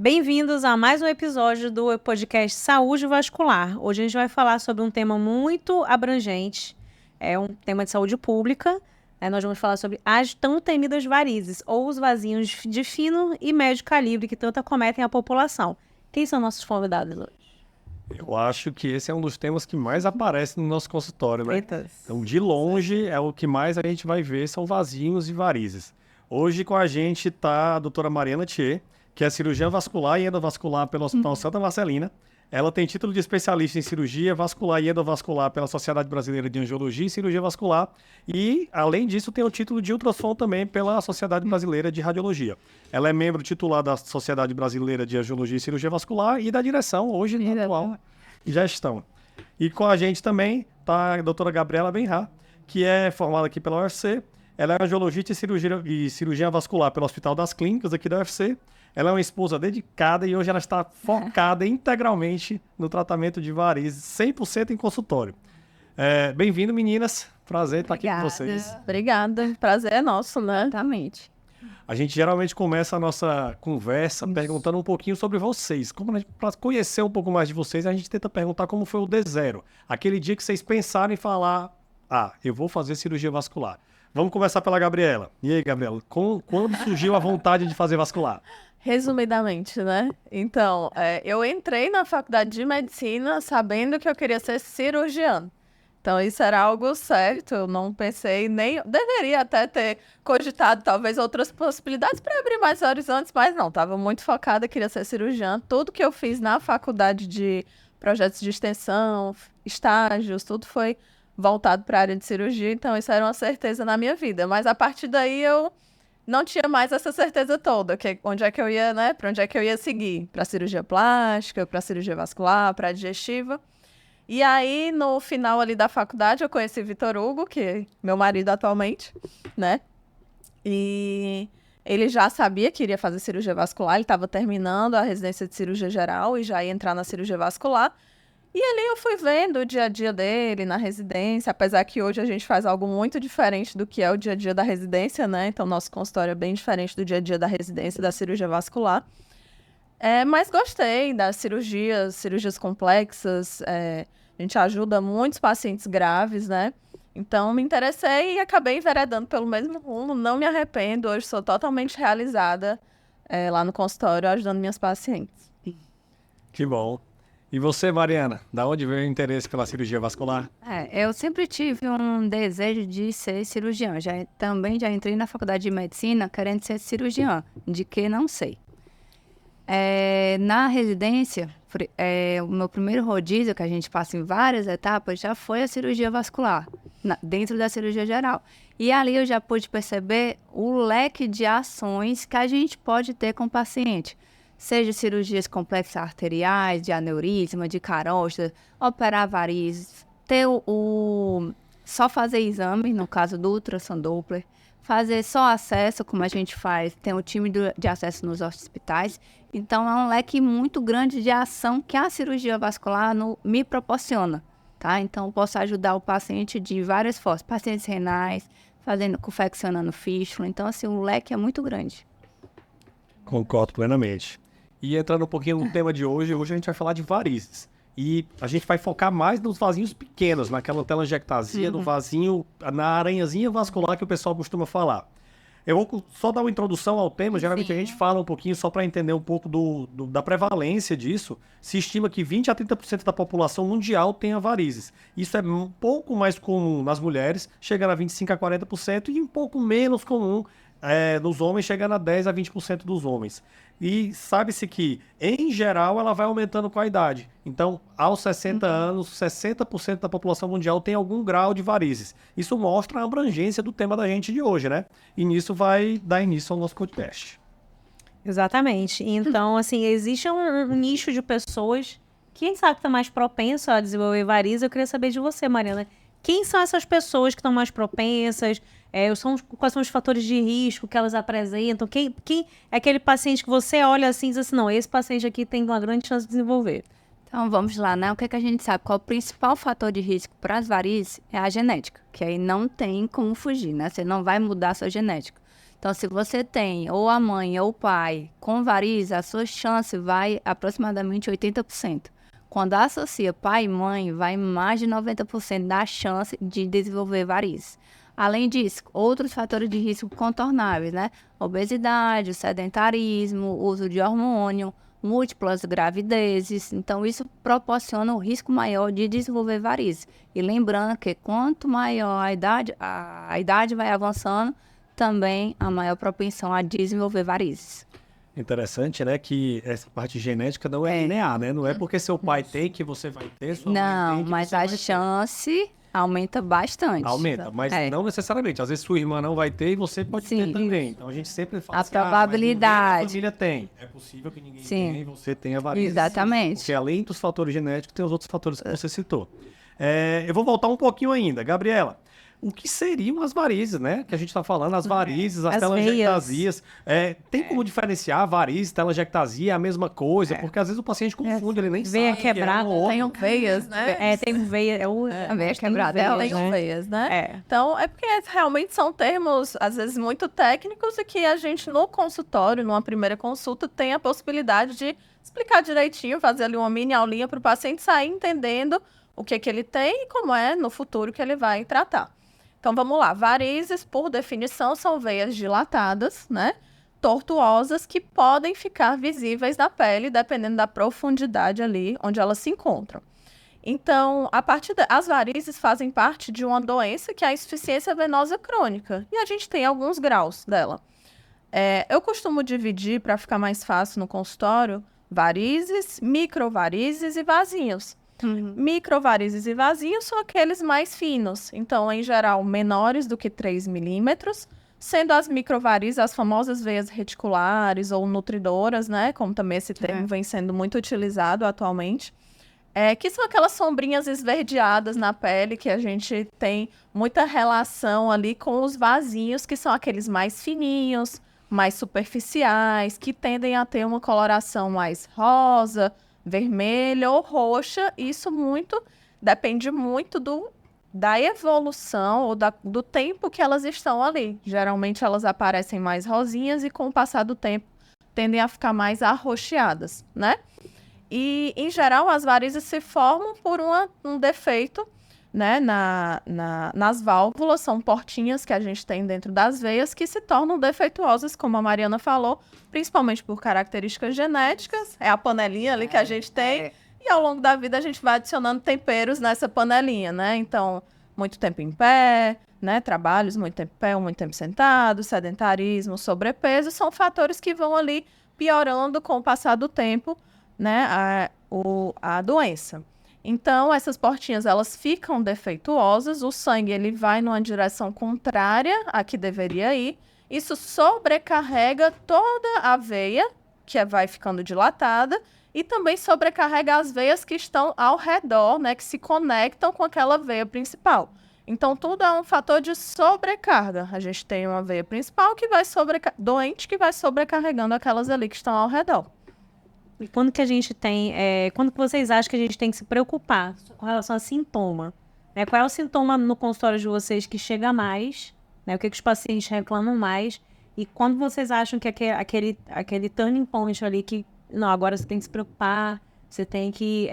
Bem-vindos a mais um episódio do podcast Saúde Vascular. Hoje a gente vai falar sobre um tema muito abrangente, é um tema de saúde pública. Nós vamos falar sobre as tão temidas varizes, ou os vasinhos de fino e médio calibre que tanto acometem a população. Quem são nossos convidados hoje? Eu acho que esse é um dos temas que mais aparece no nosso consultório, né? Eita. Então, de longe, é o que mais a gente vai ver, são vasinhos e varizes. Hoje com a gente está a doutora Mariana Thier, que é cirurgiã vascular e endovascular pelo Hospital Santa Marcelina. Ela tem título de especialista em cirurgia vascular e endovascular pela Sociedade Brasileira de Angiologia e Cirurgia Vascular. E, além disso, tem o título de ultrassom também pela Sociedade Brasileira de Radiologia. Ela é membro titular da Sociedade Brasileira de Angiologia e Cirurgia Vascular e da direção, hoje, na atual gestão. E com a gente também está a doutora Gabriela Benhar, que é formada aqui pela UFC. Ela é angiologista e cirurgiã vascular pelo Hospital das Clínicas aqui da UFC. Ela é uma esposa dedicada e hoje ela está focada integralmente no tratamento de varizes, 100% em consultório. Bem-vindo, meninas. Prazer estar aqui com vocês. Obrigada. Prazer é nosso, né? Exatamente. A gente geralmente começa a nossa conversa perguntando um pouquinho sobre vocês. Para conhecer um pouco mais de vocês, a gente tenta perguntar como foi o D0. Aquele dia que vocês pensaram em falar, eu vou fazer cirurgia vascular. Vamos começar pela Gabriela. E aí, Gabriela, quando surgiu a vontade de fazer vascular? Resumidamente, né? Então, eu entrei na faculdade de medicina sabendo que eu queria ser cirurgiã. Então, isso era algo certo, eu não pensei nem... Deveria até ter cogitado, talvez, outras possibilidades para abrir mais horizontes, mas não, estava muito focada, queria ser cirurgiã. Tudo que eu fiz na faculdade de projetos de extensão, estágios, tudo foi voltado para a área de cirurgia, então isso era uma certeza na minha vida. Mas, a partir daí, eu não tinha mais essa certeza toda, onde é que eu ia, né? Para onde é que eu ia seguir? Para cirurgia plástica, para cirurgia vascular, para digestiva. E aí, no final ali da faculdade, eu conheci Vitor Hugo, que é meu marido atualmente, né? E ele já sabia que iria fazer cirurgia vascular, ele estava terminando a residência de cirurgia geral e já ia entrar na cirurgia vascular. E ali eu fui vendo o dia a dia dele na residência, apesar que hoje a gente faz algo muito diferente do que é o dia a dia da residência, né? Então, nosso consultório é bem diferente do dia a dia da residência e da cirurgia vascular. Mas gostei das cirurgias complexas, a gente ajuda muitos pacientes graves, né? Então, me interessei e acabei enveredando pelo mesmo rumo, não me arrependo, hoje sou totalmente realizada lá no consultório, ajudando minhas pacientes. Que bom. E você, Mariana, da onde veio o interesse pela cirurgia vascular? Eu sempre tive um desejo de ser cirurgiã. Também já entrei na faculdade de medicina querendo ser cirurgiã, de que não sei. Na residência, o meu primeiro rodízio, que a gente passa em várias etapas, já foi a cirurgia vascular, dentro da cirurgia geral. E ali eu já pude perceber o leque de ações que a gente pode ter com o paciente. Seja cirurgias complexas arteriais, de aneurisma, de carótida, operar varizes, só fazer exame, no caso do ultrassom Doppler, fazer só acesso, como a gente faz, tem o time de acesso nos hospitais. Então, é um leque muito grande de ação que a cirurgia vascular me proporciona, tá? Então, eu posso ajudar o paciente de várias formas, pacientes renais, confeccionando fístula. Então, assim, o leque é muito grande. Concordo plenamente. E entrando um pouquinho no tema de hoje a gente vai falar de varizes. E a gente vai focar mais nos vasinhos pequenos, naquela telangiectasia, no vasinho, na aranhazinha vascular que o pessoal costuma falar. Eu vou só dar uma introdução ao tema, geralmente a gente fala um pouquinho só para entender um pouco da prevalência disso. Se estima que 20 a 30% da população mundial tenha varizes. Isso é um pouco mais comum nas mulheres, chegando a 25 a 40%, e um pouco menos comum nos homens, chegando a 10 a 20% dos homens. E sabe-se que, em geral, ela vai aumentando com a idade. Então, aos 60 anos, 60% da população mundial tem algum grau de varizes. Isso mostra a abrangência do tema da gente de hoje, né? E nisso vai dar início ao nosso podcast. Exatamente. Então, assim, existe um nicho de pessoas, quem sabe que está mais propenso a desenvolver varizes. Eu queria saber de você, Mariana. Quem são essas pessoas que estão mais propensas? Quais são os fatores de risco que elas apresentam? Quem é aquele paciente que você olha assim e diz assim, não, esse paciente aqui tem uma grande chance de desenvolver? Então, vamos lá, né? O que a gente sabe? Qual o principal fator de risco para as varizes? É a genética, que aí não tem como fugir, né? Você não vai mudar a sua genética. Então, se você tem ou a mãe ou o pai com varizes, a sua chance vai aproximadamente 80%. Quando associa pai e mãe, vai mais de 90% da chance de desenvolver varizes. Além disso, outros fatores de risco contornáveis, né? Obesidade, o sedentarismo, uso de hormônio, múltiplas gravidezes. Então, isso proporciona um risco maior de desenvolver varizes. E lembrando que quanto maior a idade vai avançando, também a maior propensão a desenvolver varizes. Interessante, né, que essa parte genética não é linear, né? Não é porque seu pai tem que você vai ter, sua mãe Não, tem que mas você a vai ter. chance aumenta bastante. Aumenta, mas não necessariamente. Às vezes sua irmã não vai ter e você pode ter Sim. também. Então a gente sempre fala A assim, mas probabilidade. ninguém na família tem. É possível que ninguém Sim. tenha e você tenha varizes. Exatamente. Porque além dos fatores genéticos, tem os outros fatores que você citou. Eu vou voltar um pouquinho ainda. Gabriela, o que seriam as varizes, né? Que a gente está falando, as varizes, as As telangiectasias. Tem como diferenciar varizes, telangiectasia, é a mesma coisa? Porque às vezes o paciente confunde, ele nem Veia sabe. que é quebrada, um ou outro. Tem veias, né? Tem veia. A veia quebrada é Tem ótima. veias, né? É. Então, é porque realmente são termos, às vezes, muito técnicos e que a gente, no consultório, numa primeira consulta, tem a possibilidade de explicar direitinho, fazer ali uma mini aulinha para o paciente sair entendendo o que ele tem e como é no futuro que ele vai tratar. Então, vamos lá. Varizes, por definição, são veias dilatadas, né? Tortuosas, que podem ficar visíveis na pele, dependendo da profundidade ali onde elas se encontram. Então, as varizes fazem parte de uma doença que é a insuficiência venosa crônica. E a gente tem alguns graus dela. Eu costumo dividir, para ficar mais fácil no consultório, varizes, microvarizes e vasinhos. Microvarizes e vasinhos são aqueles mais finos, então, em geral, menores do que 3 milímetros, sendo as microvarizes as famosas veias reticulares ou nutridoras, né? Como também esse termo vem sendo muito utilizado atualmente. Que são aquelas sombrinhas esverdeadas na pele que a gente tem muita relação ali com os vasinhos, que são aqueles mais fininhos, mais superficiais, que tendem a ter uma coloração mais rosa, vermelha ou roxa. Isso depende muito da evolução ou do tempo que elas estão ali. Geralmente elas aparecem mais rosinhas e com o passar do tempo tendem a ficar mais arroxeadas, né? E, em geral, as varizes se formam por um defeito, né, nas válvulas. São portinhas que a gente tem dentro das veias que se tornam defeituosas, como a Mariana falou, principalmente por características genéticas. É a panelinha ali que a gente tem. E ao longo da vida a gente vai adicionando temperos nessa panelinha, né? Então, muito tempo em pé, né? Trabalhos muito tempo em pé, muito tempo sentado, sedentarismo, sobrepeso, são fatores que vão ali piorando com o passar do tempo, né? A doença. Então, essas portinhas, elas ficam defeituosas, o sangue ele vai numa direção contrária à que deveria ir. Isso sobrecarrega toda a veia, que vai ficando dilatada, e também sobrecarrega as veias que estão ao redor, né, que se conectam com aquela veia principal. Então, tudo é um fator de sobrecarga. A gente tem uma veia principal que vai doente que vai sobrecarregando aquelas ali que estão ao redor. E quando que a gente tem... quando que vocês acham que a gente tem que se preocupar com relação a sintoma? Né? Qual é o sintoma no consultório de vocês que chega mais? Né? O que os pacientes reclamam mais? E quando vocês acham que aquele turning point ali que... Não, agora você tem que se preocupar, você tem que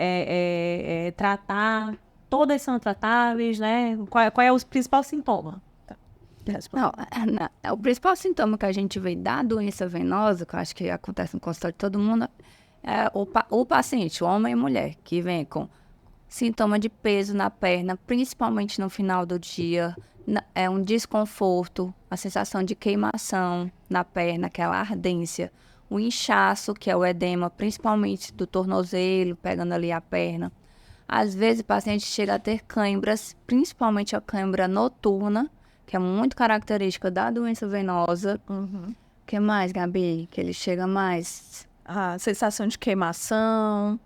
tratar, todas são tratáveis, né? Qual é o principal sintoma? Não, o principal sintoma que a gente vê da doença venosa, que eu acho que acontece no consultório de todo mundo, é o paciente, o homem e mulher, que vem com sintoma de peso na perna, principalmente no final do dia, é um desconforto, a sensação de queimação na perna, aquela ardência, o inchaço, que é o edema, principalmente do tornozelo, pegando ali a perna. Às vezes o paciente chega a ter câimbras, principalmente a câimbra noturna, que é muito característica da doença venosa. O que mais, Gabi? Que ele chega mais? A sensação de queimação.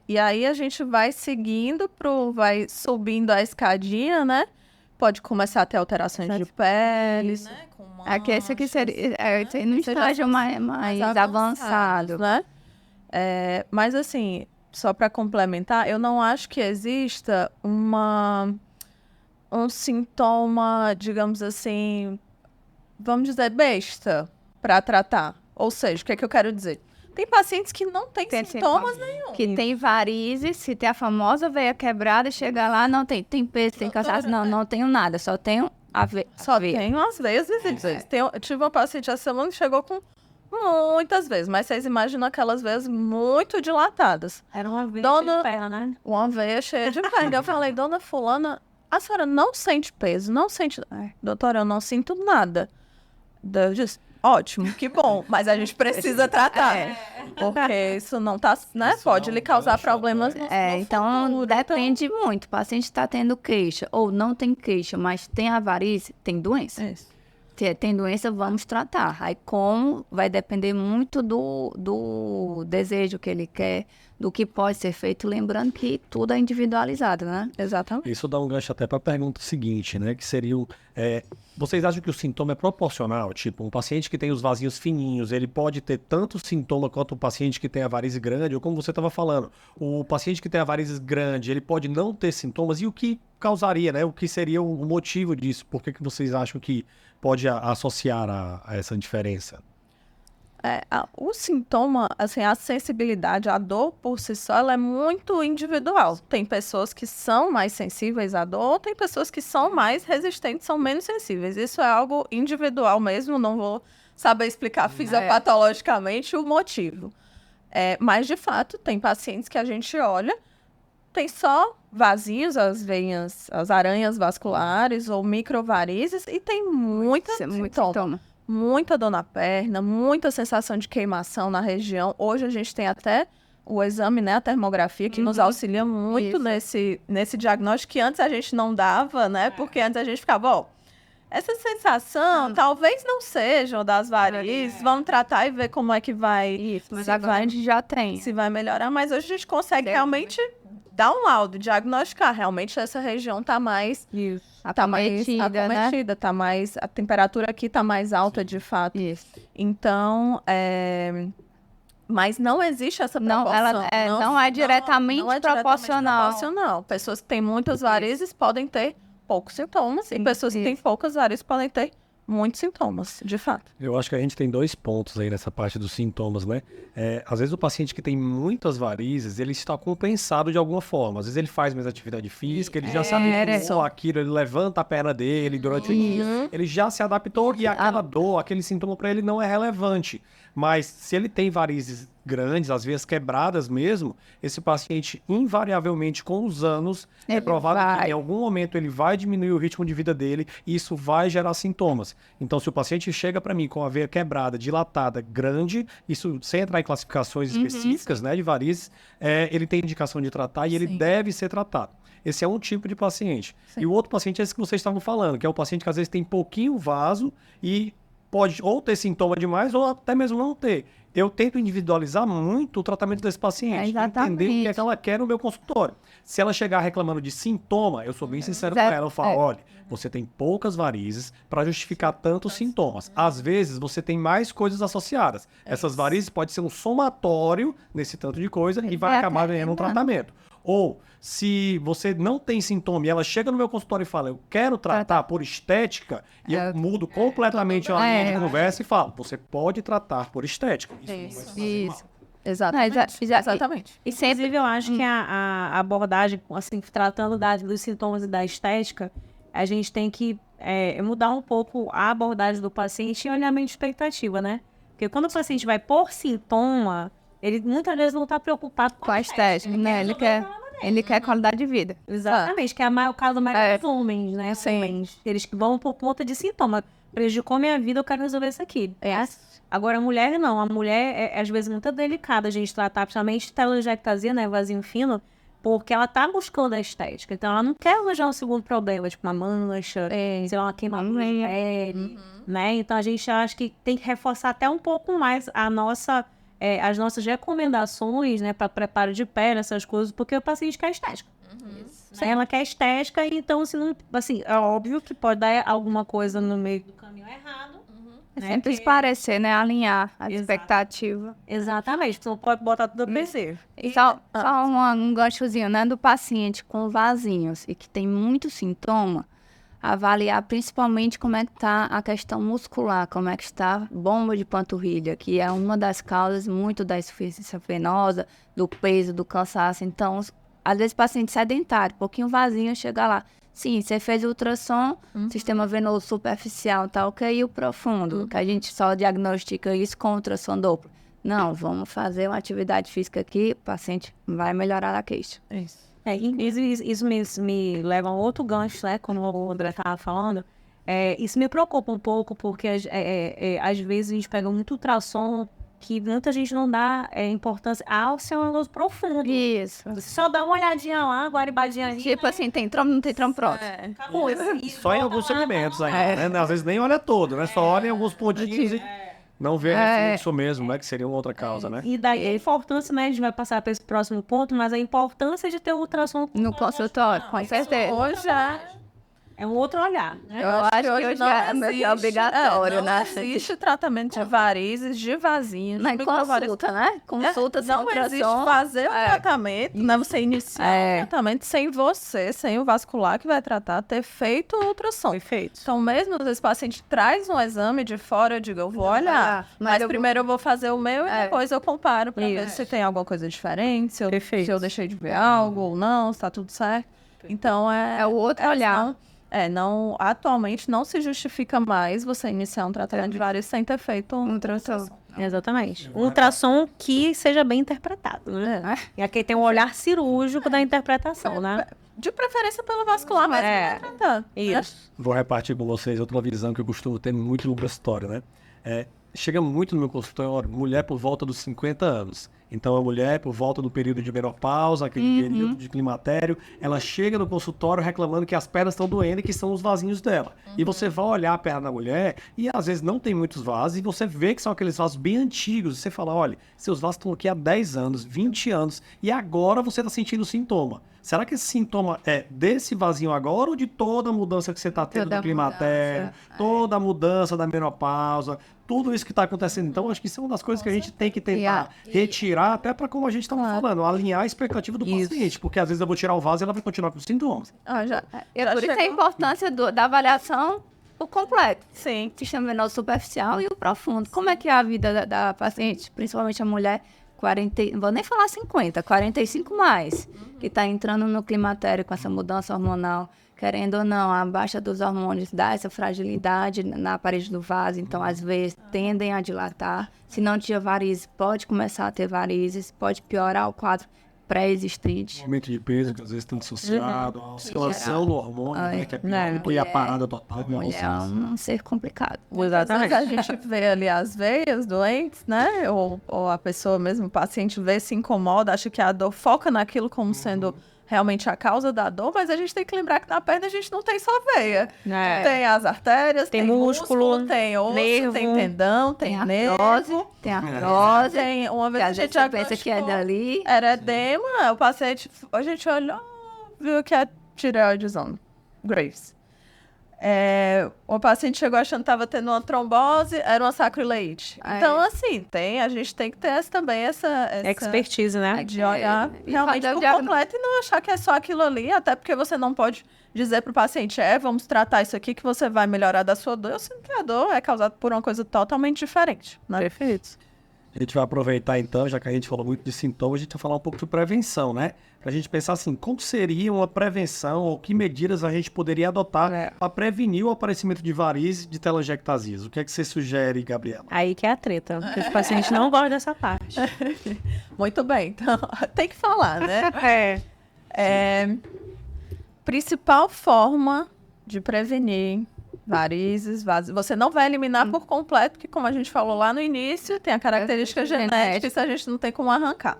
E aí a gente vai seguindo, vai subindo a escadinha, né? Pode começar a ter alterações de pele, né? Aqui, esse aqui seria no estágio mais avançado, né? Mas assim, só para complementar, eu não acho que exista um sintoma, digamos assim, vamos dizer, besta para tratar. Ou seja, o que é que eu quero dizer? Tem pacientes que não têm sintomas nenhum. Que tem varizes, se tem a famosa veia quebrada, chega lá, não tem peso, tem cansaço, não tenho nada, só tenho a veia. Só tenho as veias visíveis. Eu tive uma paciente essa semana que chegou com muitas veias, mas vocês imaginam aquelas veias muito dilatadas. Era uma veia Dona- de ferro, né? Uma veia cheia de perna. Eu falei, dona fulana, a senhora não sente peso, não sente... Ai, doutora, eu não sinto nada. Eu disse, ótimo, que bom, mas a gente precisa tratar. Porque isso não tá, né? Isso Pode dá um lhe causar gancho problemas no Então, futuro. depende muito. O paciente está tendo queixa ou não tem queixa, mas tem a varize, tem doença. Isso. Tem doença, vamos tratar. Aí como vai depender muito do desejo que ele quer, do que pode ser feito, lembrando que tudo é individualizado, né? Exatamente. Isso dá um gancho até para a pergunta seguinte, né? Que seria vocês acham que o sintoma é proporcional? Tipo, um paciente que tem os vasinhos fininhos, ele pode ter tanto sintoma quanto o paciente que tem a varize grande, ou como você estava falando, o paciente que tem a varize grande, ele pode não ter sintomas, e o que causaria, né? O que seria o motivo disso? Por que vocês acham que pode associar a essa diferença? O sintoma, assim, a sensibilidade, a dor por si só, ela é muito individual. Tem pessoas que são mais sensíveis à dor, tem pessoas que são mais resistentes, são menos sensíveis. Isso é algo individual mesmo, não vou saber explicar fisiopatologicamente o motivo. Mas, de fato, tem pacientes que a gente olha, tem só vazios, as veias, as aranhas vasculares ou microvarizes, e tem muita Isso é muito sintoma. sintoma. Muita dor na perna, muita sensação de queimação na região. Hoje a gente tem até o exame, né, a termografia, que nos auxilia muito nesse diagnóstico que antes a gente não dava, né? Porque antes a gente ficava, ó, essa sensação talvez não seja das varizes, vamos tratar e ver como é que vai, Isso, mas se agora a gente já tem. se vai melhorar. Mas hoje a gente consegue realmente dar um laudo, diagnosticar. Realmente essa região tá mais... Tá mais Acometida, né? acometida, tá mais, a temperatura aqui tá mais alta, de fato. Isso. Então, mas não existe essa Não, proporção. não é diretamente proporcional. proporcional. Pessoas que têm muitas varizes podem ter poucos sintomas, e pessoas que têm poucas varizes podem ter muitos sintomas, de fato. Eu acho que a gente tem 2 pontos aí nessa parte dos sintomas, né? Às vezes o paciente que tem muitas varizes, ele está compensado de alguma forma. Às vezes ele faz mais atividade física, ele já se habituou àquilo, ele levanta a perna dele durante o dia, ele já se adaptou e aquela dor, aquele sintoma para ele não é relevante. Mas se ele tem varizes grandes, às vezes quebradas mesmo, esse paciente, invariavelmente, com os anos, é provável que em algum momento ele vai diminuir o ritmo de vida dele e isso vai gerar sintomas. Então, se o paciente chega para mim com a veia quebrada, dilatada, grande, isso sem entrar em classificações específicas, né, de varizes, ele tem indicação de tratar e ele deve ser tratado. Esse é um tipo de paciente. E o outro paciente é esse que vocês estavam falando, que é o paciente que às vezes tem pouquinho vaso e pode ou ter sintoma demais ou até mesmo não ter. Eu tento individualizar muito o tratamento desse paciente, entender o que é que ela quer no meu consultório. Se ela chegar reclamando de sintoma, eu sou bem sincero com ela, eu falo, olha, você tem poucas varizes para justificar tantos sintomas. Às vezes, você tem mais coisas associadas. Essas varizes podem ser um somatório nesse tanto de coisa e vai acabar ganhando um tratamento. Ou, se você não tem sintoma e ela chega no meu consultório e fala, eu quero tratar por estética, e eu mudo completamente a linha de conversa e falo, você pode tratar por estética. Isso. Exatamente. Exatamente. E sempre eu acho que a abordagem, assim, tratando dos sintomas e da estética, a gente tem que mudar um pouco a abordagem do paciente e olhar a minha expectativa, né? Porque quando o paciente vai por sintoma, ele muitas vezes não está preocupado Com a estética, né? Ele quer qualidade de vida. Exatamente, que é o caso mais dos homens, né? Homens. Eles que vão por conta de sintoma. Prejudicou minha vida, eu quero resolver isso aqui. Agora, a mulher não. A mulher é, às vezes, muito delicada a gente tratar, principalmente telangiectasia, né? Vasinho fino, porque ela tá buscando a estética. Então, ela não quer arranjar um segundo problema, tipo uma mancha, sei lá, uma queimadura de pele, né? Então, a gente acha que tem que reforçar até um pouco mais as nossas recomendações, né, para preparo de pele, essas coisas, porque o paciente quer estética. Ela quer estética, então, assim, é óbvio que pode dar alguma coisa no meio do caminho errado. Né, Sempre esclarecer, né? Alinhar a expectativa. Exatamente, você não pode botar tudo a PC. E só um ganchozinho, né? Do paciente com vasinhos e que tem muito sintoma, avaliar principalmente como é que está a questão muscular, como é que está a bomba de panturrilha, que é uma das causas muito da insuficiência venosa, do peso, do cansaço. Então, às vezes, paciente sedentário, pouquinho vazio, chega lá. Sim, você fez o ultrassom, sistema venoso superficial, tá ok, e o profundo, que a gente só diagnostica isso com ultrassom duplo. Não, vamos fazer uma atividade física aqui, o paciente vai melhorar a queixa. Isso. Isso me leva a um outro gancho, né? Como o André estava falando. Isso me preocupa um pouco, porque às vezes a gente pega muito ultrassom que muita gente não dá importância ao seu venoso profundo. Isso. Você só dá uma olhadinha lá, guaribadinha ali. Tipo assim, tem trombo, não tem trombo, pronto. Acabou. Só em alguns segmentos ainda, né? Às vezes nem olha todo, né? Só olha em alguns pontinhos e não vê refluxo mesmo, né? Que seria uma outra causa, né? E daí a importância, né? A gente vai passar para esse próximo ponto, mas a importância de ter o ultrassom No consultório, com certeza. Hoje é um outro olhar, né? Eu acho que hoje é meio que obrigatório, né? Não existe tratamento de varizes, de vasinhos. Mas consulta, né? Consulta sem Não existe ultrassom. fazer o tratamento, né? Você iniciar o tratamento sem você, sem o vascular que vai tratar, ter feito o ultrassom. Perfeito. Então, mesmo às vezes o paciente traz um exame de fora, eu digo, eu vou olhar. Mas primeiro eu vou fazer o meu e depois eu comparo pra ver se tem alguma coisa diferente, se eu deixei de ver algo ou não, se tá tudo certo. Então, É o outro olhar. não, atualmente não se justifica mais você iniciar um tratamento de varizes sem ter feito um ultrassom. Exatamente. Um ultrassom que seja bem interpretado, né? E aqui tem um olhar cirúrgico da interpretação, né? De preferência pelo vascular, mas tratando. Isso. Vou repartir com vocês outra visão que eu costumo ter muito no consultório, né? Chega muito no meu consultório mulher por volta dos 50 anos. Então, a mulher, por volta do período de menopausa, aquele período de climatério, ela chega no consultório reclamando que as pernas estão doendo e que são os vasinhos dela. E você vai olhar a perna da mulher e, às vezes, não tem muitos vasos e você vê que são aqueles vasos bem antigos. E você fala, olha, seus vasos estão aqui há 10 anos, 20 anos e agora você está sentindo sintoma. Será que esse sintoma é desse vasinho agora ou de toda a mudança que você está tendo no climatério, toda a mudança da menopausa, tudo isso que está acontecendo? Então, acho que isso é uma das coisas que a gente tem que tentar retirar, até para como a gente estava falando, alinhar a expectativa do paciente, porque às vezes eu vou tirar o vaso e ela vai continuar com os sintomas. Por isso a importância da avaliação o completo. Sim. Sistema venoso superficial e o profundo. Como é que é a vida da paciente, principalmente a mulher, 40, não vou nem falar 50, 45 mais, que está entrando no climatério com essa mudança hormonal, querendo ou não, a baixa dos hormônios dá essa fragilidade na parede do vaso, então às vezes tendem a dilatar. Se não tinha varizes, pode começar a ter varizes, pode piorar o quadro pré-existente. Aumento de peso, que às vezes está associado, a oscilação do hormônio, né, que é pior, e a parada total. É um ser complicado. Exatamente. A gente vê ali as veias doentes, né? Ou a pessoa mesmo, o paciente vê, se incomoda, acha que a dor foca naquilo como sendo realmente a causa da dor, mas a gente tem que lembrar que na perna a gente não tem só veia. Tem as artérias, tem músculo, tem osso, nervo, tem tendão, tem nervo. Tem artrose. Tem, uma vez a gente já pensa que é dali. era edema, o paciente, a gente olhou, viu que é tireoidezona, Graves. O paciente chegou achando que estava tendo uma trombose, era uma sacroileite. Então, assim, a gente tem que ter também essa expertise, né? de olhar realmente por completo e não achar que é só aquilo ali, até porque você não pode dizer para o paciente, vamos tratar isso aqui que você vai melhorar da sua dor, sendo que a dor é causada por uma coisa totalmente diferente. Né? Perfeito. A gente vai aproveitar então, já que a gente falou muito de sintomas, a gente vai falar um pouco de prevenção, né? Pra gente pensar assim, como seria uma prevenção ou que medidas a gente poderia adotar para prevenir o aparecimento de varizes e de telangiectasias? O que é que você sugere, Gabriela? Aí que é a treta, porque os pacientes não gostam dessa parte. Muito bem, então tem que falar, né? Principal forma de prevenir varizes, você não vai eliminar por completo, porque como a gente falou lá no início, tem a característica genética, isso a gente não tem como arrancar.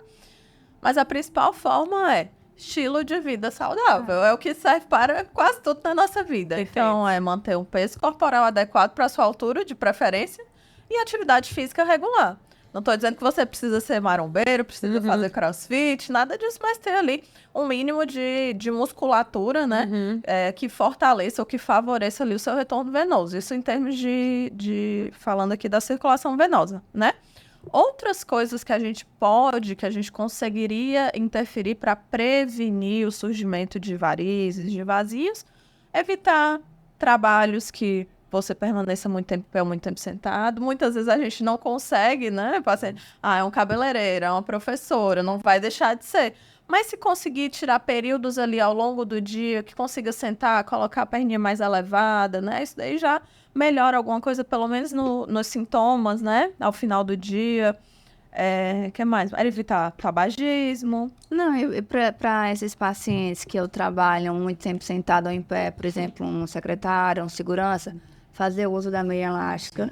Mas a principal forma é estilo de vida saudável. É o que serve para quase tudo na nossa vida. Perfeito. Então, é manter um peso corporal adequado para a sua altura, de preferência, e atividade física regular. Não estou dizendo que você precisa ser marombeiro, precisa fazer crossfit, nada disso, mas ter ali um mínimo de musculatura, né? Que fortaleça ou que favoreça ali o seu retorno venoso. Isso em termos falando aqui da circulação venosa, né? Outras coisas que a gente conseguiria interferir para prevenir o surgimento de varizes, de vazios, evitar trabalhos que você permaneça muito tempo em pé, muito tempo sentado. Muitas vezes a gente não consegue, né? Paciente, é um cabeleireiro, é uma professora, não vai deixar de ser. Mas se conseguir tirar períodos ali ao longo do dia, que consiga sentar, colocar a perninha mais elevada, né? Isso daí já melhora alguma coisa, pelo menos nos sintomas, né? Ao final do dia. Que mais? Evitar tabagismo. Não, para esses pacientes que eu trabalho muito tempo sentado ou em pé, por exemplo, um secretário, um segurança, fazer uso da meia elástica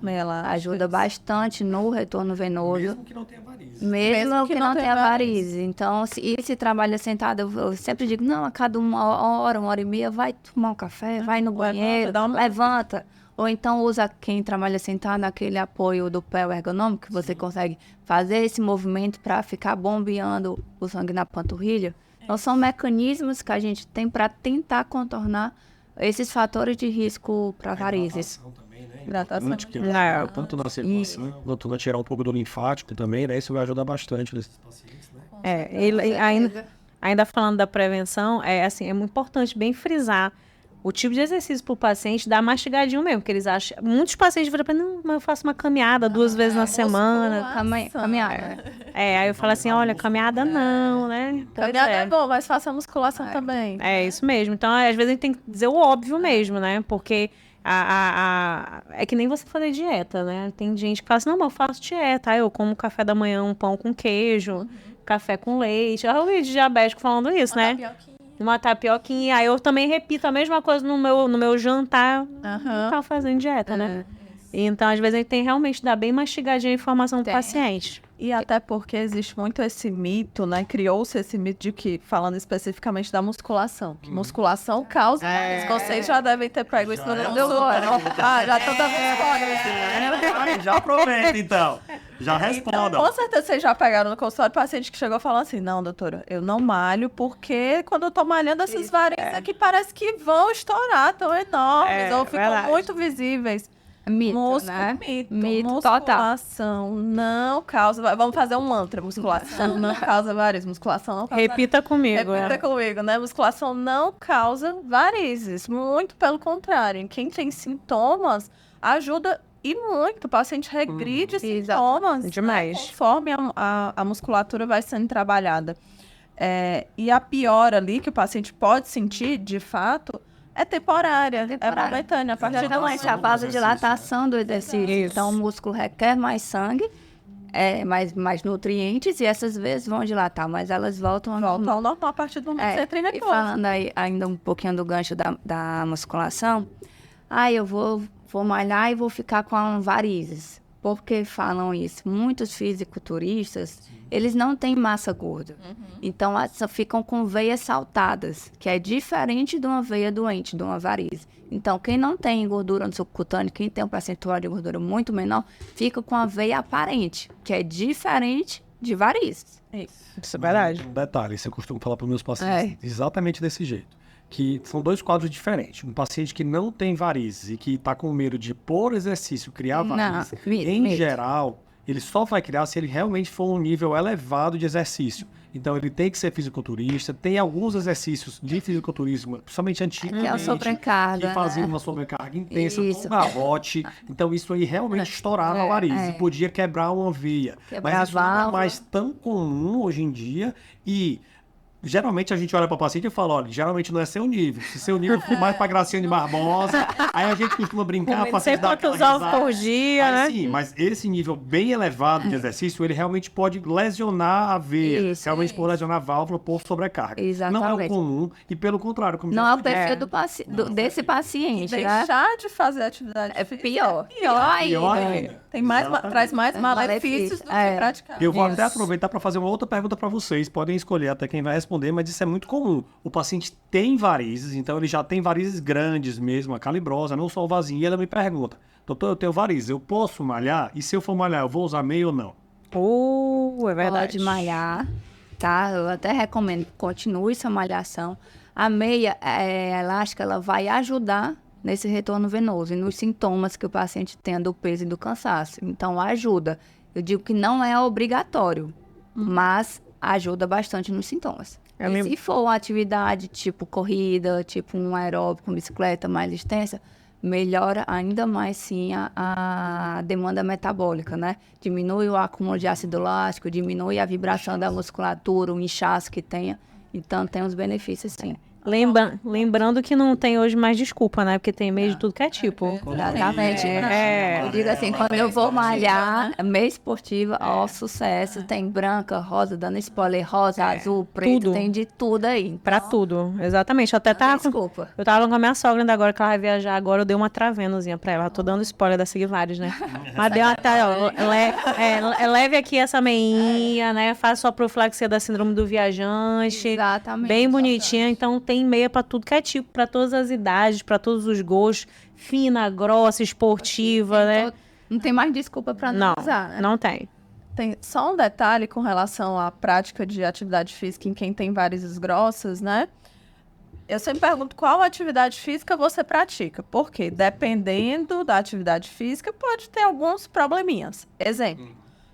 ajuda bastante no retorno venoso. Mesmo que não tenha varizes. Mesmo que não tenha varizes. Então, se trabalha sentado, eu sempre digo, não, a cada uma hora e meia, vai tomar um café, vai no banheiro, levanta. Ou então usa quem trabalha sentado, aquele apoio do pé ergonômico, que você consegue fazer esse movimento para ficar bombeando o sangue na panturrilha. Então, são mecanismos que a gente tem para tentar contornar esses fatores de risco para varizes. Hidratação. Tanto na circulação, quanto na tirar um pouco do linfático também, né? Isso vai ajudar bastante nesses pacientes, né? Ainda falando da prevenção, é muito importante bem frisar o tipo de exercício para o paciente dar mastigadinho mesmo, porque eles acham... Muitos pacientes viram para mim, não, mas eu faço uma caminhada 2 vezes na semana. Caminhada. Aí eu falo assim, olha, caminhada não, né? Caminhada é bom, mas faça musculação também. É isso mesmo. Então, às vezes a gente tem que dizer o óbvio mesmo, né? Porque é que nem você fazer dieta, né? Tem gente que fala assim, não, mas eu faço dieta. Eu como café da manhã, um pão com queijo, café com leite. Eu ouvi de diabético falando isso, né? Uma tapioquinha. Aí eu também repito a mesma coisa no meu jantar. Não tava fazendo dieta, né? Então, às vezes, a gente tem realmente que dar bem mastigadinha a informação do paciente. E até porque existe muito esse mito, né? Criou-se esse mito de que, falando especificamente da musculação, que musculação causa. Vocês já devem ter pego isso no meu já tô dando spoiler. Já aproveita, então. Já responda. Então, com certeza vocês já pegaram no consultório paciente que chegou falando assim, não, doutora, eu não malho porque quando eu tô malhando essas varizes aqui parece que vão estourar, tão enormes, ou ficam muito visíveis. Mito, né? Mito total. Musculação não causa... Vamos fazer um mantra. Musculação não causa varizes. Musculação não causa Repita comigo. Repita comigo, né? Musculação não causa varizes. Muito pelo contrário. Quem tem sintomas, ajuda e muito. O paciente regride sintomas. Demais. Né? Conforme a musculatura vai sendo trabalhada. E a piora ali que o paciente pode sentir, de fato... É temporária, é momentânea. A partir da é a vasodilatação do exercício. Isso. Então, o músculo requer mais sangue, mais nutrientes, e essas vezes vão dilatar, mas elas voltam ao normal a partir do momento que você treina. E falando aí ainda um pouquinho do gancho da musculação, eu vou malhar e vou ficar com varizes. Por que falam isso? Muitos fisiculturistas, eles não têm massa gorda. Então, ficam com veias saltadas, que é diferente de uma veia doente, de uma varize. Então, quem não tem gordura no subcutâneo, quem tem um percentual de gordura muito menor, fica com a veia aparente, que é diferente de varizes. Isso é verdade. Um detalhe, isso eu costumo falar para os meus pacientes exatamente desse jeito. Que são 2 quadros diferentes. Um paciente que não tem varizes e que está com medo de, por exercício, criar varizes, geral, ele só vai criar se ele realmente for um nível elevado de exercício. Então, ele tem que ser fisiculturista. Tem alguns exercícios de fisiculturismo, principalmente antigamente, que é a sobrecarga, que faziam uma sobrecarga intensa, com garrote. Então, isso aí realmente estourava a varize. Podia quebrar uma veia. Mas isso não é mais tão comum hoje em dia. E... geralmente a gente olha para o paciente e fala, olha, geralmente não é seu nível. Se seu nível for mais para Graciane Barbosa, aí a gente costuma brincar, Sei quantos ovos por dia, né? Sim, mas esse nível bem elevado de exercício, ele realmente pode lesionar a veia. Realmente pode lesionar a válvula por sobrecarga. Exatamente. Não é o comum e, pelo contrário, como não é o perfil desse paciente, deixar de fazer atividade é pior. Pior ainda. Tem traz mais malefícios do que praticar. Eu vou até aproveitar para fazer uma outra pergunta para vocês. Podem escolher até quem vai responder, mas isso é muito comum. O paciente tem varizes, então ele já tem varizes grandes mesmo, a calibrosa, não só o vasinho. E ela me pergunta, doutor, eu tenho varizes, eu posso malhar? E se eu for malhar, eu vou usar meia ou não? É verdade. Pode malhar, tá? Eu até recomendo, continue sua malhação. A meia elástica, ela vai ajudar nesse retorno venoso e nos sintomas que o paciente tem do peso e do cansaço. Então, ajuda. Eu digo que não é obrigatório, mas ajuda bastante nos sintomas. Eu E me- se for uma atividade tipo corrida, tipo um aeróbico com bicicleta mais extensa, melhora ainda mais sim a demanda metabólica, né? Diminui o acúmulo de ácido lático, diminui a vibração da musculatura, o inchaço que tenha. Então tem os benefícios sim. Lembrando que não tem hoje mais desculpa, né? Porque tem meio de tudo que é tipo. Exatamente. Eu digo assim, quando eu vou malhar, meia esportiva, ó, sucesso. Tem branca, rosa, dando spoiler, rosa, azul, preto, Tudo. tem de tudo aí. Pra tudo, exatamente. Eu até tava com, Desculpa. eu tava com a minha sogra ainda agora, que ela vai viajar agora, eu dei uma travenazinha pra ela. Eu tô dando spoiler da Sigvares, né? Mas deu até, ó, leve aqui essa meinha, né? Faça sua profilaxia da síndrome do viajante. Exatamente. Bem bonitinha, então tem meia pra tudo que é tipo, pra todas as idades, pra todos os gostos, fina, grossa, esportiva, né? Não tem mais desculpa pra não usar, né? Não tem. Tem só um detalhe com relação à prática de atividade física em quem tem varizes grossas, né? Eu sempre pergunto qual atividade física você pratica. Porque dependendo da atividade física, pode ter alguns probleminhas. Exemplo,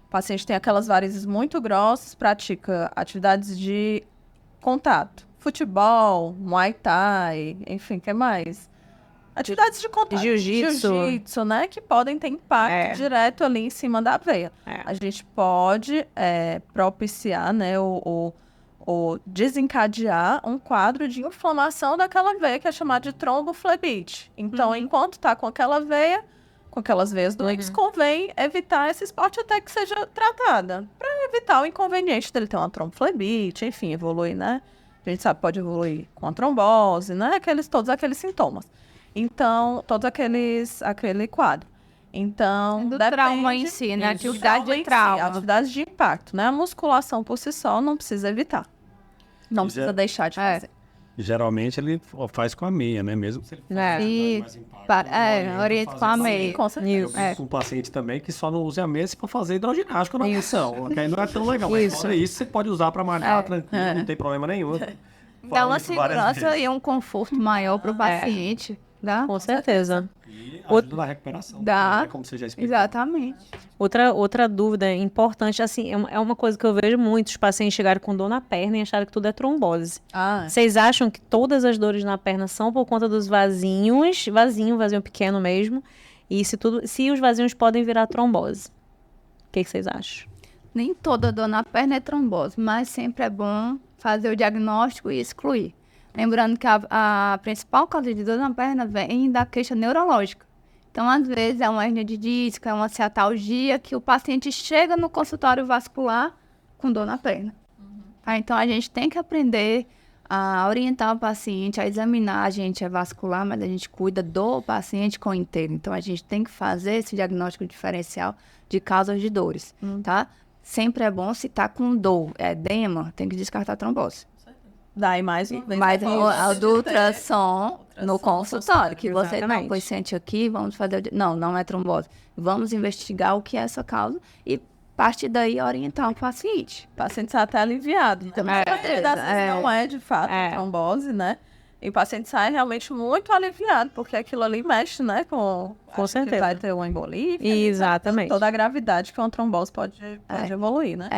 o paciente tem aquelas varizes muito grossas, pratica atividades de contato. Futebol, Muay Thai, enfim, o que mais? Atividades de contato. Jiu-jitsu. Né? Que podem ter impacto direto ali em cima da veia. É. A gente pode propiciar, né, ou desencadear um quadro de inflamação daquela veia, que é chamado de tromboflebite. Então, enquanto está com aquela veia, com aquelas veias doentes, convém evitar esse esporte até que seja tratada, para evitar o inconveniente dele ter uma tromboflebite, enfim, evoluir, né? A gente sabe, pode evoluir com a trombose, né? Todos aqueles sintomas. Então, aquele quadro. Então, Do trauma em si, né? Isso. Atividade de Em si, trauma. atividades de impacto, né? A musculação por si só não precisa evitar. Não precisa deixar de fazer. Geralmente ele faz com a meia, né? Mesmo se ele E mais impacto. orienta com a meia. Com certeza. Eu vi com um paciente também que só não usa a meia se for fazer hidroginástica na natação. Que aí não é tão legal. Mas fora isso, você pode usar para malhar tranquilo, não tem problema nenhum. Dá uma Falo isso várias segurança vezes. e um conforto maior para o paciente. Dá? Com certeza. E ajuda na recuperação. Dá. Né? Como você já explicou. Exatamente. Outra dúvida importante, assim, é uma coisa que eu vejo muitos pacientes chegarem com dor na perna e acharem que tudo é trombose. Vocês acham que todas as dores na perna são por conta dos vasinho pequeno mesmo, e se os vasinhos podem virar trombose? O que vocês acham? Nem toda dor na perna é trombose, mas sempre é bom fazer o diagnóstico e excluir. Lembrando que a principal causa de dor na perna vem da queixa neurológica. Então, às vezes, é uma hérnia de disco, é uma ciatalgia que o paciente chega no consultório vascular com dor na perna. Tá? Então, a gente tem que aprender a orientar o paciente, a examinar. A gente é vascular, mas a gente cuida do paciente com inteiro. Então, a gente tem que fazer esse diagnóstico diferencial de causas de dores, tá? Sempre é bom se tá com dor, edema, tem que descartar a trombose. Daí mais uma vez. Mas a do ultrassom no consultório, que você não Exatamente. foi sentir aqui, vamos fazer... Não é trombose. Vamos investigar o que é essa causa e, a partir daí, orientar o paciente. O paciente está até aliviado. Né? Mas às vezes não é, de fato, trombose, né? E o paciente sai realmente muito aliviado, porque aquilo ali mexe, né? Com certeza. Que vai ter uma embolia. Exatamente. Toda a gravidade que uma trombose pode evoluir, né?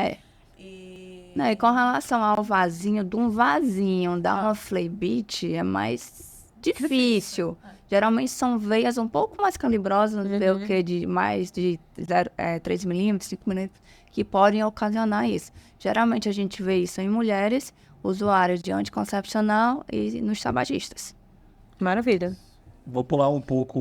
Não, e com relação ao vasinho, de um vasinho, dar uma flebite é mais difícil. Geralmente são veias um pouco mais calibrosas, não sei o que, de mais de 3 milímetros, 5 milímetros, que podem ocasionar isso. Geralmente a gente vê isso em mulheres, usuários de anticoncepcional e nos tabagistas. Maravilha. Vou pular um pouco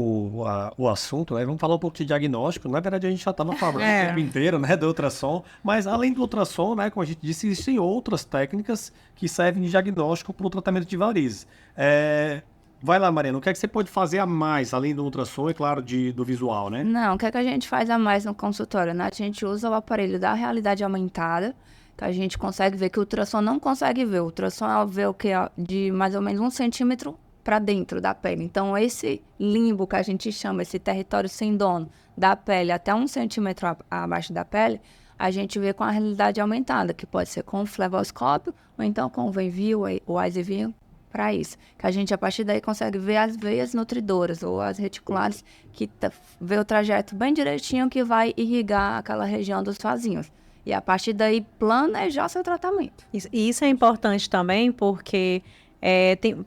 o assunto, né? Vamos falar um pouco de diagnóstico. Na verdade, a gente já estava falando o tempo inteiro, né, do ultrassom. Mas, além do ultrassom, né, como a gente disse, existem outras técnicas que servem de diagnóstico para o tratamento de varizes. Vai lá, Mariana, o que é que você pode fazer a mais, além do ultrassom, é claro, do visual, né? Não, o que é que a gente faz a mais no consultório, né? A gente usa o aparelho da realidade aumentada, que a gente consegue ver que o ultrassom não consegue ver. O ultrassom vê o que? De mais ou menos 1 centímetro para dentro da pele. Então, esse limbo que a gente chama, esse território sem dono da pele até 1 centímetro abaixo da pele, a gente vê com a realidade aumentada, que pode ser com o fleboscópio ou então com o Venview ou Eiseview, para isso. Que a gente, a partir daí, consegue ver as veias nutridoras ou as reticulares, que vê o trajeto bem direitinho que vai irrigar aquela região dos vasinhos. E a partir daí, planejar seu tratamento. E isso é importante também, porque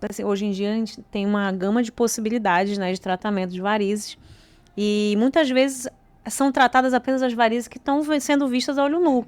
assim, hoje em dia a gente tem uma gama de possibilidades, né, de tratamento de varizes. E muitas vezes são tratadas apenas as varizes que estão sendo vistas a olho nu.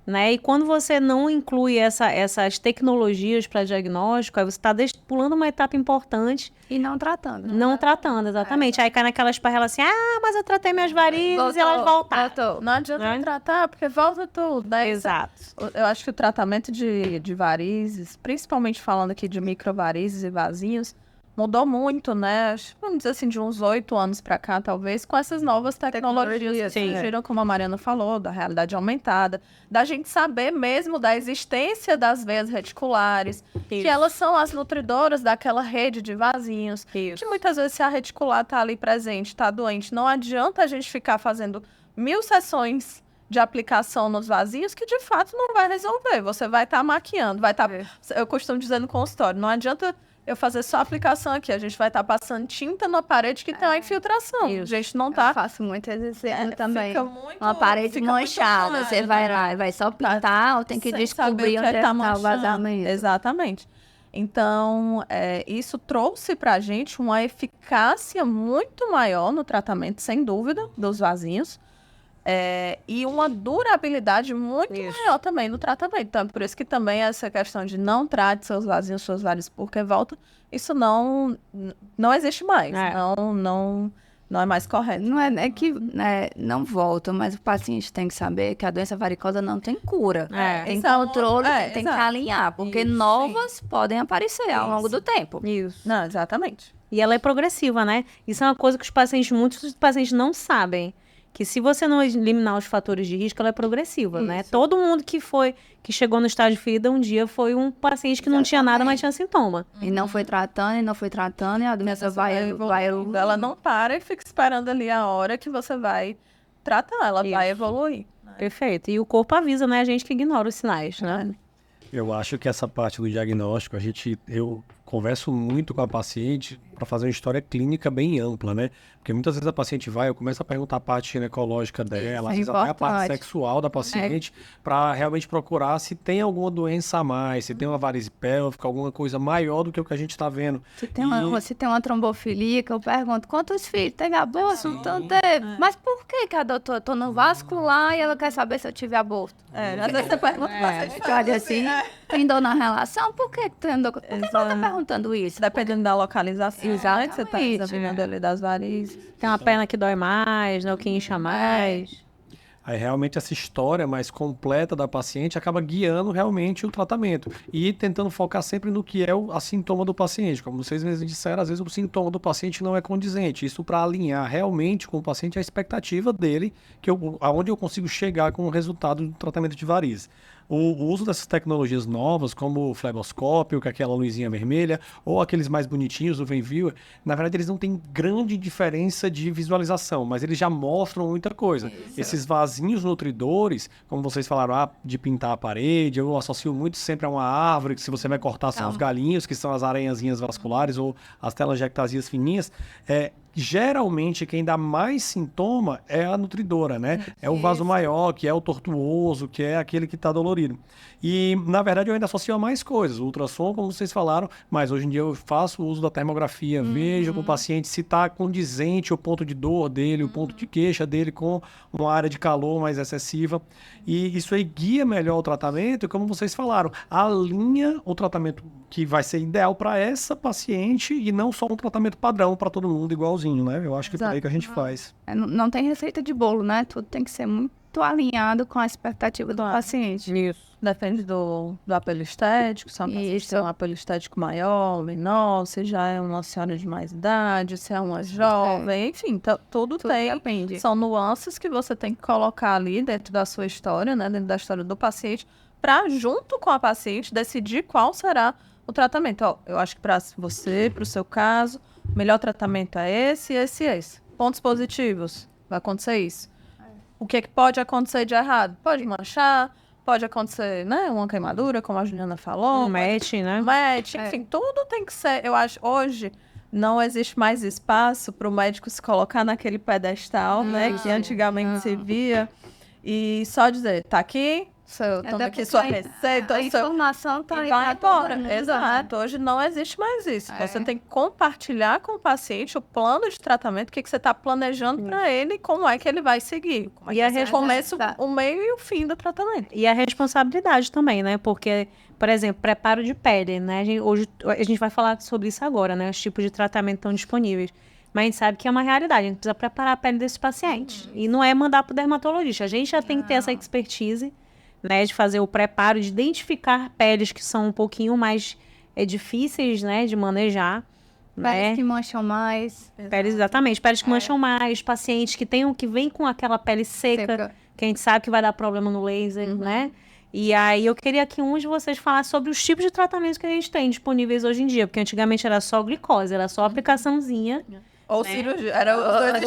Né? E quando você não inclui essas tecnologias para diagnóstico, aí você está pulando uma etapa importante. E não tratando. Não tratando, exatamente. Aí cai naquela esparrela assim, mas eu tratei minhas varizes e elas voltaram. Não adianta tratar, porque volta tudo. Daí Exato. Eu acho que o tratamento de varizes, principalmente falando aqui de microvarizes e vasinhos, mudou muito, né? Vamos dizer assim, de uns 8 anos para cá, talvez, com essas novas tecnologias que surgiram, como a Mariana falou, da realidade aumentada, da gente saber mesmo da existência das veias reticulares, que elas são as nutridoras daquela rede de vasinhos, que muitas vezes se a reticular tá ali presente, tá doente, não adianta a gente ficar fazendo 1000 sessões de aplicação nos vasinhos que de fato não vai resolver. Você vai estar maquiando, vai estar... Eu costumo dizer no consultório, não adianta eu fazer só a aplicação aqui. A gente vai estar passando tinta na parede que tem uma infiltração. A gente não tá... Eu faço muito exercício também. Fica muito... Uma parede manchada. Você vai lá e vai só pintar ou tem que descobrir onde está o vazamento. Exatamente. Então, isso trouxe pra gente uma eficácia muito maior no tratamento, sem dúvida, dos vasinhos. E uma durabilidade muito maior também no tratamento. Então, por isso que também essa questão de não trate seus vasinhos, suas varizes porque volta, isso não existe mais. Não é mais correto. Não é que não volta, mas o paciente tem que saber que a doença varicosa não tem cura. Tem controle, tem que alinhar, porque novas podem aparecer ao longo do tempo. Isso. Não, exatamente. E ela é progressiva, né? Isso é uma coisa que muitos pacientes não sabem. Que se você não eliminar os fatores de risco, ela é progressiva, né? Todo mundo que chegou no estágio de ferida um dia foi um paciente que não tinha nada, mas tinha sintoma. E não foi tratando, e a doença vai evoluir. Ela não para e fica esperando ali a hora que você vai tratar, ela vai evoluir. Perfeito. E o corpo avisa, né? A gente que ignora os sinais, né? Eu acho que essa parte do diagnóstico, eu converso muito com a paciente para fazer uma história clínica bem ampla, né? Porque muitas vezes a paciente eu começo a perguntar a parte ginecológica dela, às vezes até a parte sexual da paciente, para realmente procurar se tem alguma doença a mais, se tem uma varize pélvica, alguma coisa maior do que o que a gente está vendo. Se tem uma trombofilia, que eu pergunto, quantos filhos? Tem aborto? Então teve. Mas por que a doutora, tô no vascular e ela quer saber se eu tive aborto? Às vezes você pergunta olha assim, tem dor na relação? Por que tem dor? Por que ela tá perguntando isso? Dependendo da localização, exatamente, você tá examinando ali das varizes. Tem uma perna que dói mais, né? O que incha mais. Aí realmente essa história mais completa da paciente acaba guiando realmente o tratamento e tentando focar sempre no que é a sintoma do paciente. Como vocês mesmos disseram, às vezes o sintoma do paciente não é condizente. Isso para alinhar realmente com o paciente a expectativa dele, aonde eu consigo chegar com o resultado do tratamento de varizes. O uso dessas tecnologias novas, como o fleboscópio, que é aquela luzinha vermelha, ou aqueles mais bonitinhos, o Venviewer, na verdade eles não têm grande diferença de visualização, mas eles já mostram muita coisa. Esses vasinhos nutridores, como vocês falaram, de pintar a parede, eu associo muito sempre a uma árvore, que se você vai cortar são os galinhos, que são as aranhazinhas vasculares, ou as telangiectasias fininhas, geralmente quem dá mais sintoma é a nutridora, né? É o vaso maior, que é o tortuoso, que é aquele que está dolorido. E, na verdade, eu ainda associo a mais coisas. O ultrassom, como vocês falaram, mas hoje em dia eu faço o uso da termografia, vejo com o paciente se está condizente o ponto de dor dele, o ponto de queixa dele com uma área de calor mais excessiva. E isso aí guia melhor o tratamento e, como vocês falaram, alinha o tratamento que vai ser ideal para essa paciente e não só um tratamento padrão para todo mundo igualzinho, né? Eu acho que é por aí que a gente faz. Não tem receita de bolo, né? Tudo tem que ser muito alinhado com a expectativa do paciente. Isso. Depende do apelo estético, se é um apelo estético maior, menor, se já é uma senhora de mais idade, se é uma jovem, enfim, tudo tem. Depende. São nuances que você tem que colocar ali dentro da sua história, né, dentro da história do paciente, para, junto com a paciente, decidir qual será o tratamento. Eu acho que para você, para o seu caso, o melhor tratamento é esse, esse e esse. Pontos positivos, vai acontecer isso. O que pode acontecer de errado? Pode manchar, pode acontecer, né, uma queimadura, como a Juliana falou. Um match, né? Enfim, tudo tem que ser, eu acho, hoje não existe mais espaço para o médico se colocar naquele pedestal, né, que antigamente se via. e só dizer, tá aqui, toma aqui sua receita, A informação tá aí. vai pra embora. todo mundo. Exato. Hoje não existe mais isso. Você tem que compartilhar com o paciente o plano de tratamento, o que você está planejando para ele e como é que ele vai seguir. Como é E a que você começa o meio e o fim do tratamento. E a responsabilidade também, né? Porque, por exemplo, preparo de pele, né? Hoje a gente vai falar sobre isso agora, né? Os tipos de tratamento estão disponíveis. Mas a gente sabe que é uma realidade. A gente precisa preparar a pele desse paciente. E não é mandar para o dermatologista. A gente já tem que ter essa expertise, né? De fazer o preparo, de identificar peles que são um pouquinho mais difíceis, né? De manejar. Peles né? que mancham mais. Peles, exatamente. Peles que mancham mais. Pacientes que vêm com aquela pele seca, que a gente sabe que vai dar problema no laser, né? E aí eu queria que um de vocês falasse sobre os tipos de tratamentos que a gente tem disponíveis hoje em dia. Porque antigamente era só glicose, era só aplicaçãozinha. Ou cirurgia. Era os dois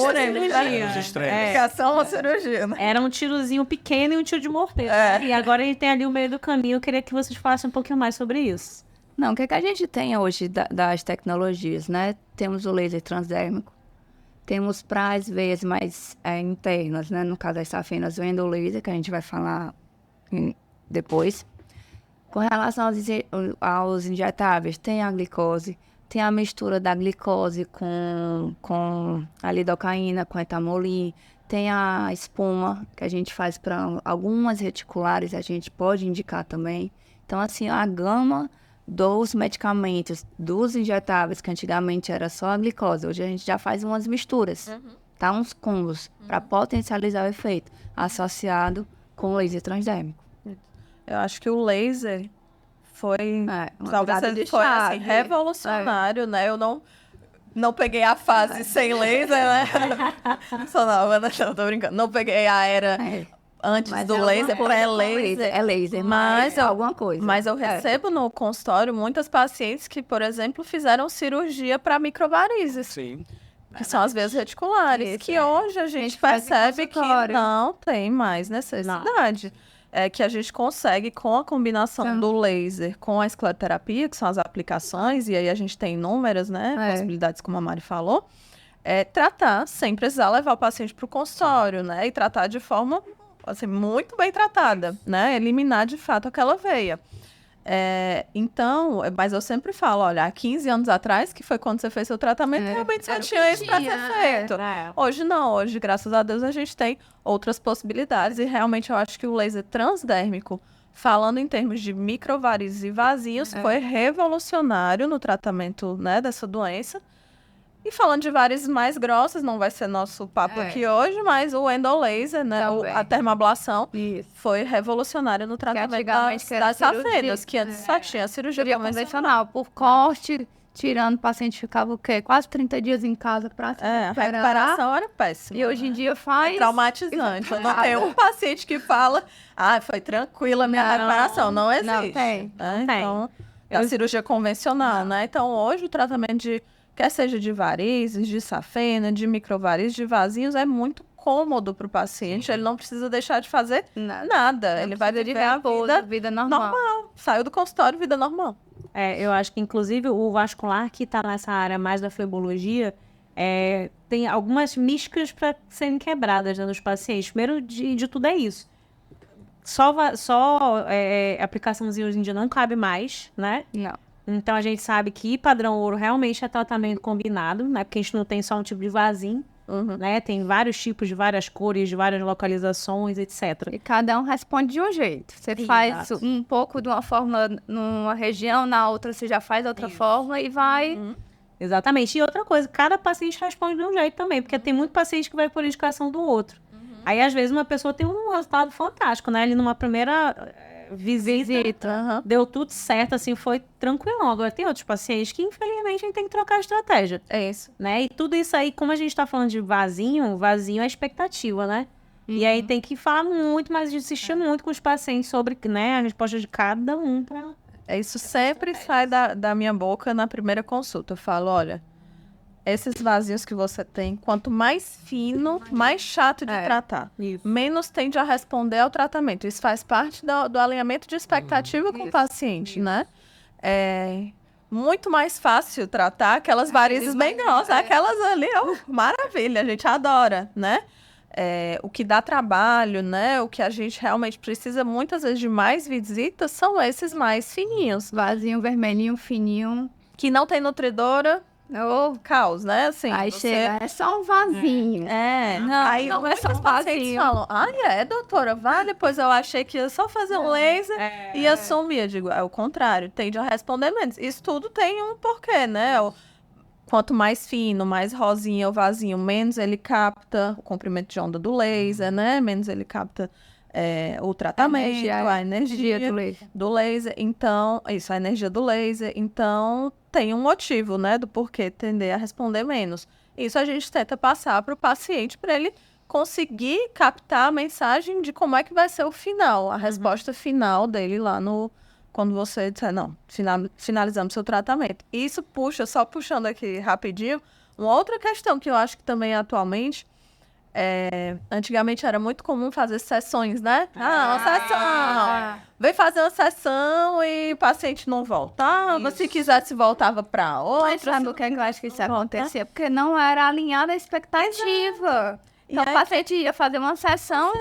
Os extremos. Aplicação ou cirurgia, né? Era um tirozinho pequeno e um tiro de morteiro. E agora a gente tem ali o meio do caminho. Eu queria que vocês falassem um pouquinho mais sobre isso. Não, o que a gente tem hoje das tecnologias, né? Temos o laser transdérmico, temos para as veias mais internas, né? No caso das safenas, o endolaser, que a gente vai falar depois. Com relação aos injetáveis, tem a glicose, tem a mistura da glicose com a lidocaína, com etamolin, tem a espuma, que a gente faz para algumas reticulares, a gente pode indicar também. Então, assim, a gama dos medicamentos, dos injetáveis, que antigamente era só a glicose, hoje a gente já faz umas misturas, tá? Uns combos, para potencializar o efeito, associado com o laser transdérmico. Eu acho que o laser foi, talvez ele foi assim, revolucionário, né? Eu não peguei a fase sem laser, né? Só não, tô brincando. Não peguei a era antes do laser, pré-laser. É laser, mas é alguma coisa. Mas eu recebo no consultório muitas pacientes que, por exemplo, fizeram cirurgia para microvarizes. Sim. Que são as veias reticulares. Isso, que hoje a gente percebe que não tem mais necessidade. É que a gente consegue, com a combinação do laser com a escleroterapia, que são as aplicações, e aí a gente tem inúmeras, né, possibilidades, como a Mari falou, tratar sem precisar levar o paciente para o consultório, né, e tratar de forma, assim, muito bem tratada, né, eliminar de fato aquela veia. Então, mas eu sempre falo, olha, há 15 anos atrás, que foi quando você fez seu tratamento, realmente só tinha isso para ser feito. Hoje não, hoje, graças a Deus, a gente tem outras possibilidades e realmente eu acho que o laser transdérmico, falando em termos de microvarizes e vasinhos, foi revolucionário no tratamento, né, dessa doença. E falando de varizes mais grossas, não vai ser nosso papo aqui hoje, mas o endolaser, né, a termoablação, foi revolucionário no tratamento das safenas, que antes só tinha cirurgia convencional. Por corte, tirando, o paciente ficava o quê? Quase 30 dias em casa para a recuperação era péssima. E hoje em dia faz... traumatizante. Eu não tenho um paciente que fala, foi tranquila a minha recuperação. Não existe. Não tem. Então, é a cirurgia convencional, né? Então, hoje o tratamento quer seja de varizes, de safena, de microvarizes, de vasinhos, é muito cômodo para o paciente. Ele não precisa deixar de fazer nada. Ele vai derivar a vida normal. Saiu do consultório, vida normal. Eu acho que, inclusive, o vascular que está nessa área mais da flebologia, tem algumas místicas para serem quebradas, né, nos pacientes. Primeiro de tudo é isso. Só aplicaçãozinha hoje em dia não cabe mais, né? Não. Então, a gente sabe que padrão ouro realmente é tratamento combinado, né? Porque a gente não tem só um tipo de vasinho, né? Tem vários tipos, de várias cores, de várias localizações, etc. E cada um responde de um jeito. Você faz um pouco de uma forma numa região, na outra você já faz outra forma e vai... Exatamente. E outra coisa, cada paciente responde de um jeito também, porque tem muito paciente que vai por indicação do outro. Aí, às vezes, uma pessoa tem um resultado fantástico, né? Ali numa primeira... visita, deu tudo certo, assim, foi tranquilo. Agora tem outros pacientes que, infelizmente, a gente tem que trocar a estratégia. É isso. Né? E tudo isso aí, como a gente tá falando de vasinho é expectativa, né? E aí tem que falar muito, mas insistir muito com os pacientes sobre, né, a resposta de cada um. Isso sempre sai da minha boca na primeira consulta. Eu falo, olha, esses vasinhos que você tem, quanto mais fino, mais chato de tratar. Menos tende a responder ao tratamento. Isso faz parte do alinhamento de expectativa com o paciente, né? É muito mais fácil tratar aquelas varizes bem grossas. Aquelas ali, maravilha, a gente adora, né? o que dá trabalho, né? O que a gente realmente precisa muitas vezes de mais visitas são esses mais fininhos. Vasinho vermelhinho, fininho. Que não tem nutridora, caos, né? Assim, Aí chega, é só um vasinho. Aí não é só um muitos pacientes vasinho. falam, doutora, vale? Pois eu achei que ia só fazer um laser e ia sumir. Eu digo, é o contrário, tende a responder menos. Isso tudo tem um porquê, né? Quanto mais fino, mais rosinha o vasinho, menos ele capta o comprimento de onda do laser, né? Menos ele capta o tratamento, a energia do laser. Então, isso, a energia do laser. Então, tem um motivo, né? Do porquê tender a responder menos. Isso a gente tenta passar para o paciente para ele conseguir captar a mensagem de como é que vai ser o final, a resposta final dele lá quando você disser, não, finalizamos seu tratamento. Isso puxa, só puxando aqui rapidinho, uma outra questão que eu acho que também atualmente, antigamente era muito comum fazer sessões, né? Uma sessão! Vem fazer uma sessão e o paciente não voltava, se quisesse voltava para outra. Mas sabe o que eu acho que isso acontecia? Porque não era alinhada a expectativa. Então, o paciente ia fazer uma sessão,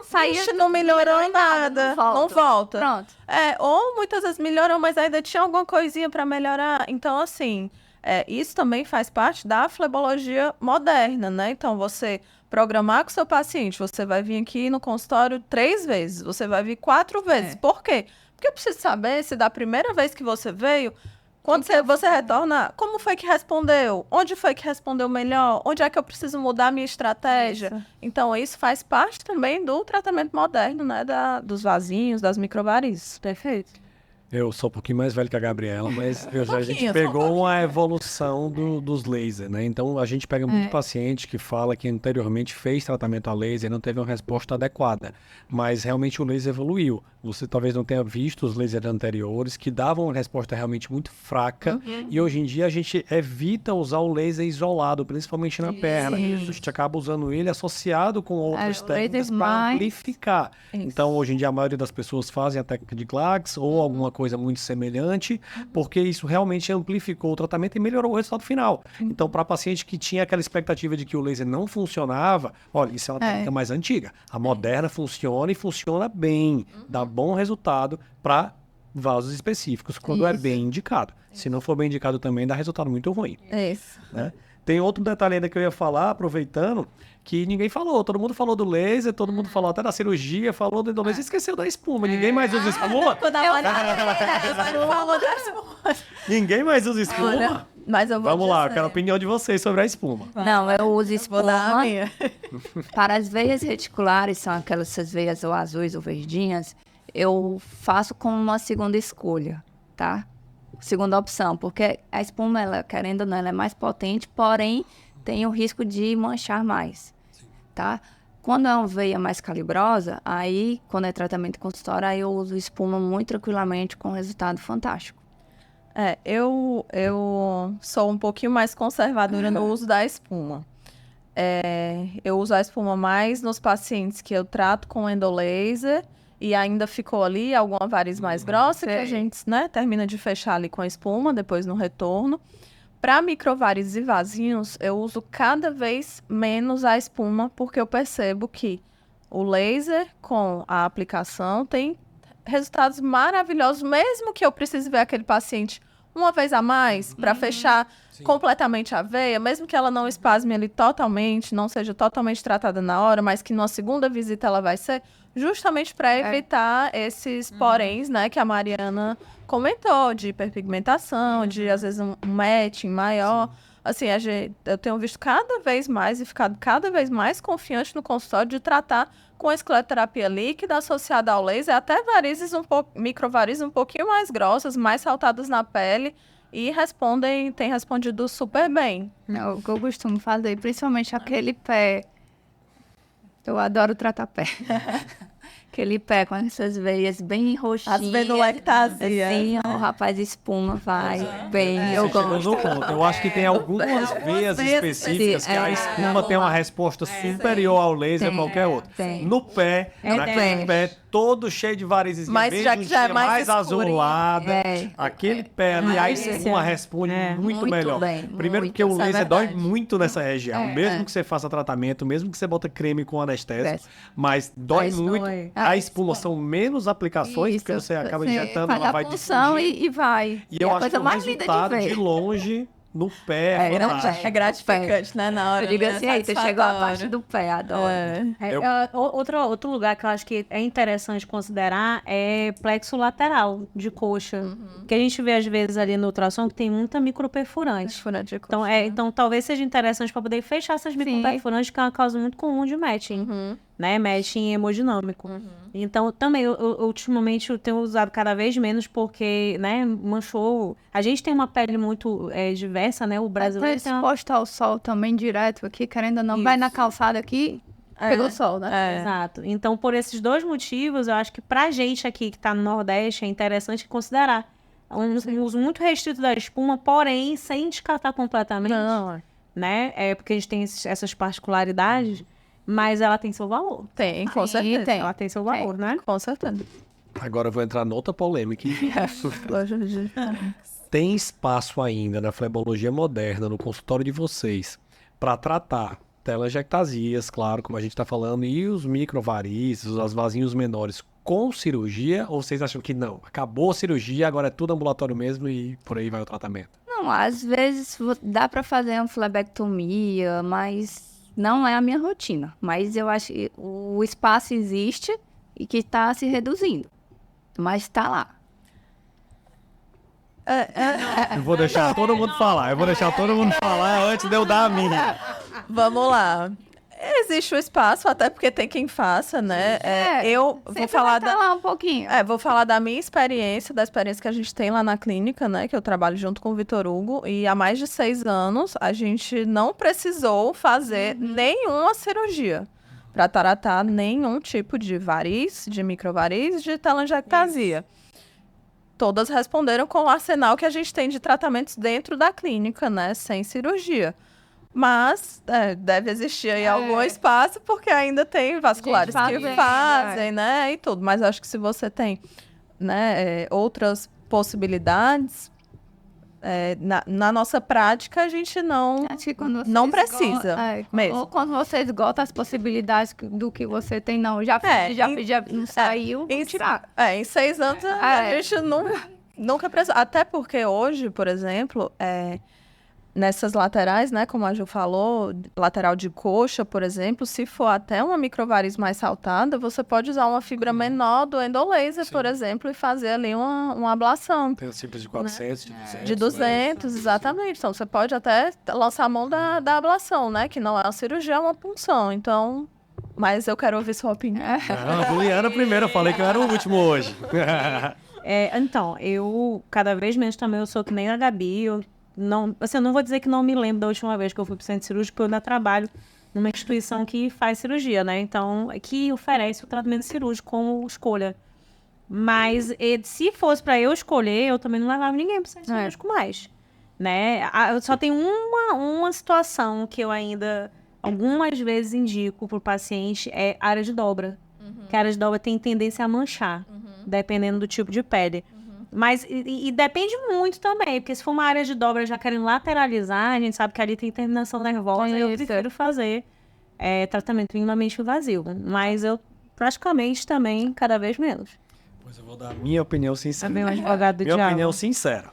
saía... Não melhorou nada, não volta. Pronto. Ou muitas vezes melhorou, mas ainda tinha alguma coisinha para melhorar. Então, assim, isso também faz parte da flebologia moderna, né? Então, você programar com o seu paciente, você vai vir aqui no consultório 3 vezes, você vai vir 4 vezes. Por quê? Porque eu preciso saber se da primeira vez que você veio... Quando você retorna, como foi que respondeu? Onde foi que respondeu melhor? Onde é que eu preciso mudar a minha estratégia? Isso. Então, isso faz parte também do tratamento moderno, né? Dos vasinhos, das microvarizes. Perfeito. Eu sou um pouquinho mais velho que a Gabriela, mas a gente pegou uma evolução dos lasers, né? Então, a gente pega muito paciente que fala que anteriormente fez tratamento a laser e não teve uma resposta adequada. Mas, realmente, o laser evoluiu. Você talvez não tenha visto os lasers anteriores, que davam uma resposta realmente muito fraca. E, hoje em dia, a gente evita usar o laser isolado, principalmente na perna. A gente acaba usando ele associado com outras técnicas para amplificar. Então, hoje em dia, a maioria das pessoas fazem a técnica de Glax ou alguma coisa muito semelhante, porque isso realmente amplificou o tratamento e melhorou o resultado final. Então, para paciente que tinha aquela expectativa de que o laser não funcionava, olha, isso é uma técnica mais antiga. A moderna funciona e funciona bem, dá bom resultado para vasos específicos, quando é bem indicado. Se não for bem indicado também, dá resultado muito ruim. Isso. Né? Tem outro detalhe ainda que eu ia falar, aproveitando, que ninguém falou. Todo mundo falou do laser, todo mundo falou até da cirurgia, falou do laser, esqueceu da espuma. Ninguém mais usa espuma? Ninguém mais usa espuma? Mas eu vou Vamos lá, eu quero a opinião de vocês sobre a espuma. Não, eu uso espuma Vou dar a minha. para as veias reticulares, são aquelas veias ou azuis ou verdinhas, eu faço como uma segunda escolha, tá? Segunda opção, porque a espuma, ela, querendo ou não, ela é mais potente, porém tem o risco de manchar mais, tá? Quando é uma veia mais calibrosa, aí, quando é tratamento consultório, aí eu uso espuma muito tranquilamente com resultado fantástico. Eu sou um pouquinho mais conservadora no uso da espuma. Eu uso a espuma mais nos pacientes que eu trato com endolaser e ainda ficou ali alguma variz mais grossa, que a gente, né, termina de fechar ali com a espuma, depois no retorno. Para microvarizes e vasinhos, eu uso cada vez menos a espuma, porque eu percebo que o laser com a aplicação tem resultados maravilhosos, mesmo que eu precise ver aquele paciente uma vez a mais para fechar completamente a veia, mesmo que ela não espasme ali totalmente, não seja totalmente tratada na hora, mas que numa segunda visita ela vai ser, justamente para evitar esses poréns, né, que a Mariana comentou, de hiperpigmentação, de às vezes um matching maior. Assim, eu tenho visto cada vez mais e ficado cada vez mais confiante no consultório de tratar com a escleroterapia líquida associada ao laser, até varizes microvarizes um pouquinho mais grossas, mais saltadas na pele e têm respondido super bem. O que eu costumo fazer, principalmente aquele pé, eu adoro tratar pé. Aquele pé com essas veias bem roxinhas. As venulectasias. Assim, o rapaz espuma vai bem. Eu gosto. Eu acho que tem algumas veias específicas que a espuma tem uma resposta superior ao laser a qualquer outro. Tem. No pé, naquele pé, todo cheio de varizes. Mas já que já é mais escurinho. azulada, aquele pé ali, aí uma responde muito melhor. bem, Primeiro muito, porque o isso é laser dói verdade. muito nessa região. Mesmo que você faça tratamento, mesmo que você bota creme com anestésico, mas dói Mas muito. dói. A espuma são menos aplicações, porque Isso, você acaba injetando, faz ela a vai punção difundir. e vai. E eu é a acho que coisa o mais linda de resultado ver. de longe no pé é É, não, fantástico. É gratificante, né? Na hora. Eu digo né? assim, aí, você chegou à parte do pé, adoro. Outro lugar que eu acho que é interessante considerar é plexo lateral de coxa. Que a gente vê, às vezes, ali no ultrassom que tem muita microperfurante. Furante de coxa, Então, né? então, talvez seja interessante para poder fechar essas microperfurantes, que é uma causa muito comum de matching, né? Matching hemodinâmico. Então, também, ultimamente, eu tenho usado cada vez menos porque, né, manchou... A gente tem uma pele muito diversa, né? O brasileiro tem uma... Exposto ao sol também direto aqui, querendo ou não, vai na calçada aqui, pegou sol, né? Exato. Então, por esses dois motivos, eu acho que pra gente aqui que tá no Nordeste, é interessante considerar um uso muito restrito da espuma, porém, sem descartar completamente, Não, né? Porque a gente tem essas particularidades, mas ela tem seu valor. tem, com Sim, certeza. tem. Ela tem seu valor, né? Com certeza. Agora eu vou entrar noutra polêmica. Tem espaço ainda na flebologia moderna, no consultório de vocês, para tratar telangiectasias, claro, como a gente está falando, e os microvarizes, os vasinhos menores com cirurgia? Ou vocês acham que não? Acabou a cirurgia, agora é tudo ambulatório mesmo e por aí vai o tratamento? Não, às vezes dá pra fazer uma flebectomia, mas não é a minha rotina. Mas eu acho que o espaço existe e que tá se reduzindo. Mas tá lá. Eu vou deixar todo mundo falar. Eu vou deixar todo mundo falar antes de eu dar a minha. Vamos lá. Existe o espaço, até porque tem quem faça, né? Eu vou Sempre falar vai tá lá um pouquinho. vou falar da minha experiência, da experiência que a gente tem lá na clínica, né? Que eu trabalho junto com o Vitor Hugo. E há mais de 6 anos, a gente não precisou fazer nenhuma cirurgia para tratar nenhum tipo de variz, de microvariz, de telangiectasia. Todas responderam com o arsenal que a gente tem de tratamentos dentro da clínica, né? Sem cirurgia. Mas deve existir aí algum espaço, porque ainda tem vasculares que fazem, né? E tudo. Mas acho que se você tem, né, outras possibilidades, na nossa prática, a gente não... Acho que quando não vocês precisa, mesmo. Ou quando você esgota as possibilidades do que você tem, não. Já não saiu, Em, vou tirar. em 6 anos, a gente nunca precisou. Até porque hoje, por exemplo, nessas laterais, né, como a Ju falou, lateral de coxa, por exemplo, se for até uma microvariz mais saltada, você pode usar uma fibra menor do endolaser, por exemplo, e fazer ali uma ablação. Tem os simples de 400, de 200. De 200, exatamente. Então, você pode até lançar a mão da ablação, né? Que não é uma cirurgia, é uma punção. Então, mas eu quero ouvir sua opinião. Ah, Juliana primeiro, eu falei que eu era o último hoje. Então, eu cada vez menos também, eu sou que nem a Gabi, eu não vou dizer que não me lembro da última vez que eu fui pro centro cirúrgico, porque eu ainda trabalho numa instituição que faz cirurgia, né? Então, que oferece o tratamento cirúrgico como escolha. Mas se fosse para eu escolher, eu também não levava ninguém pro centro cirúrgico mais, né? Eu só tenho uma situação que eu ainda algumas vezes indico pro paciente, é área de dobra. Que a área de dobra tem tendência a manchar, dependendo do tipo de pele. Mas, e depende muito também, porque se for uma área de dobra já querendo lateralizar, a gente sabe que ali tem terminação nervosa, e eu prefiro fazer tratamento minimamente invasivo. Mas eu praticamente também, cada vez menos. Pois eu vou dar a minha opinião sincera. Também um advogado do Minha diabo. opinião sincera.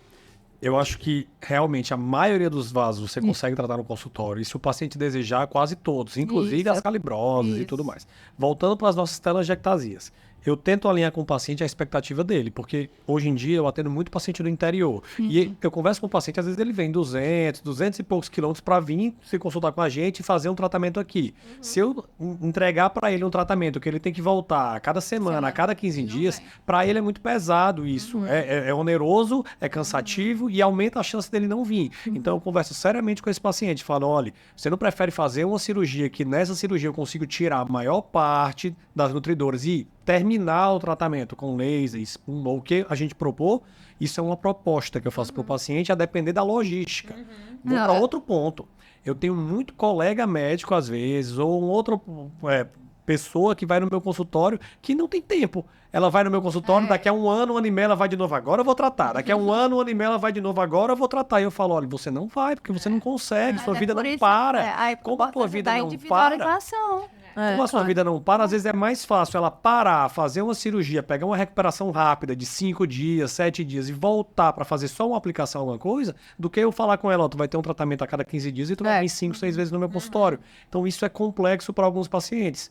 Eu acho que, realmente, a maioria dos vasos você consegue tratar no consultório. E se o paciente desejar, quase todos. Inclusive as calibrosas e tudo mais. Voltando para as nossas telangiectasias. Eu tento alinhar com o paciente a expectativa dele, porque hoje em dia eu atendo muito paciente do interior. E eu converso com o paciente, às vezes ele vem 200 e poucos quilômetros para vir se consultar com a gente e fazer um tratamento aqui. Se eu entregar para ele um tratamento que ele tem que voltar a cada semana, a cada 15 dias, para ele é muito pesado isso. É oneroso, é cansativo e aumenta a chance dele não vir. Então eu converso seriamente com esse paciente, falo, olha, você não prefere fazer uma cirurgia que nessa cirurgia eu consigo tirar a maior parte das nutridoras e terminar o tratamento com laser, espuma, ou o que a gente propor, isso é uma proposta que eu faço para o paciente a depender da logística. Vou para outro ponto. Eu tenho muito colega médico, às vezes, ou um outro pessoa que vai no meu consultório que não tem tempo. Ela vai no meu consultório, daqui a um ano e meio ela vai de novo, agora eu vou tratar. Daqui a um ano e meio ela vai de novo, agora eu vou tratar. E eu falo, olha, você não vai, porque você não consegue, sua vida não para. Como a tua vida não para... Como a sua vida não para, às vezes é mais fácil ela parar, fazer uma cirurgia, pegar uma recuperação rápida de 5 dias, 7 dias e voltar para fazer só uma aplicação, alguma coisa, do que eu falar com ela, ó, tu vai ter um tratamento a cada 15 dias e tu vai vir 5, 6 vezes no meu consultório. Então isso é complexo para alguns pacientes.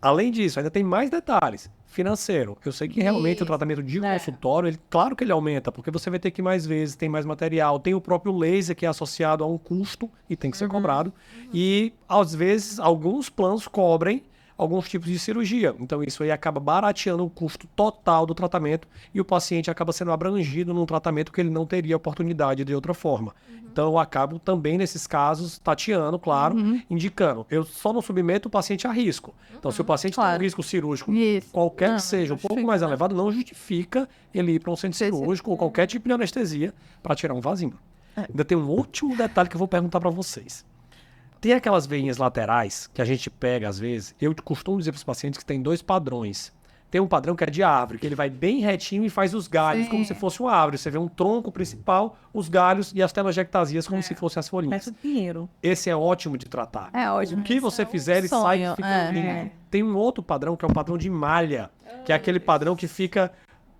Além disso, ainda tem mais detalhes. Financeiro. Eu sei que realmente o tratamento de consultório, claro que ele aumenta, porque você vai ter que ir mais vezes, tem mais material, tem o próprio laser que é associado a um custo e tem que ser cobrado. E, às vezes, alguns planos cobrem alguns tipos de cirurgia. Então, isso aí acaba barateando o custo total do tratamento e o paciente acaba sendo abrangido num tratamento que ele não teria oportunidade de outra forma. Então, eu acabo também, nesses casos, tateando, claro, indicando. Eu só não submeto o paciente a risco. Então, se o paciente tem um risco cirúrgico, qualquer que seja, um pouco mais elevado, não justifica ele ir para um centro cirúrgico ou qualquer tipo de anestesia para tirar um vasinho. Ainda tem um último detalhe que eu vou perguntar para vocês. Tem aquelas veinhas laterais que a gente pega às vezes. Eu costumo dizer para os pacientes que tem 2 padrões. Tem um padrão que é de árvore, que ele vai bem retinho e faz os galhos como se fosse uma árvore. Você vê um tronco principal, os galhos e as telangiectasias como se fossem as folhinhas. Parece dinheiro. Esse é ótimo de tratar. É ótimo. O que você fizer, ele sai e fica lindo. Tem um outro padrão que é o padrão de malha, que é aquele padrão que fica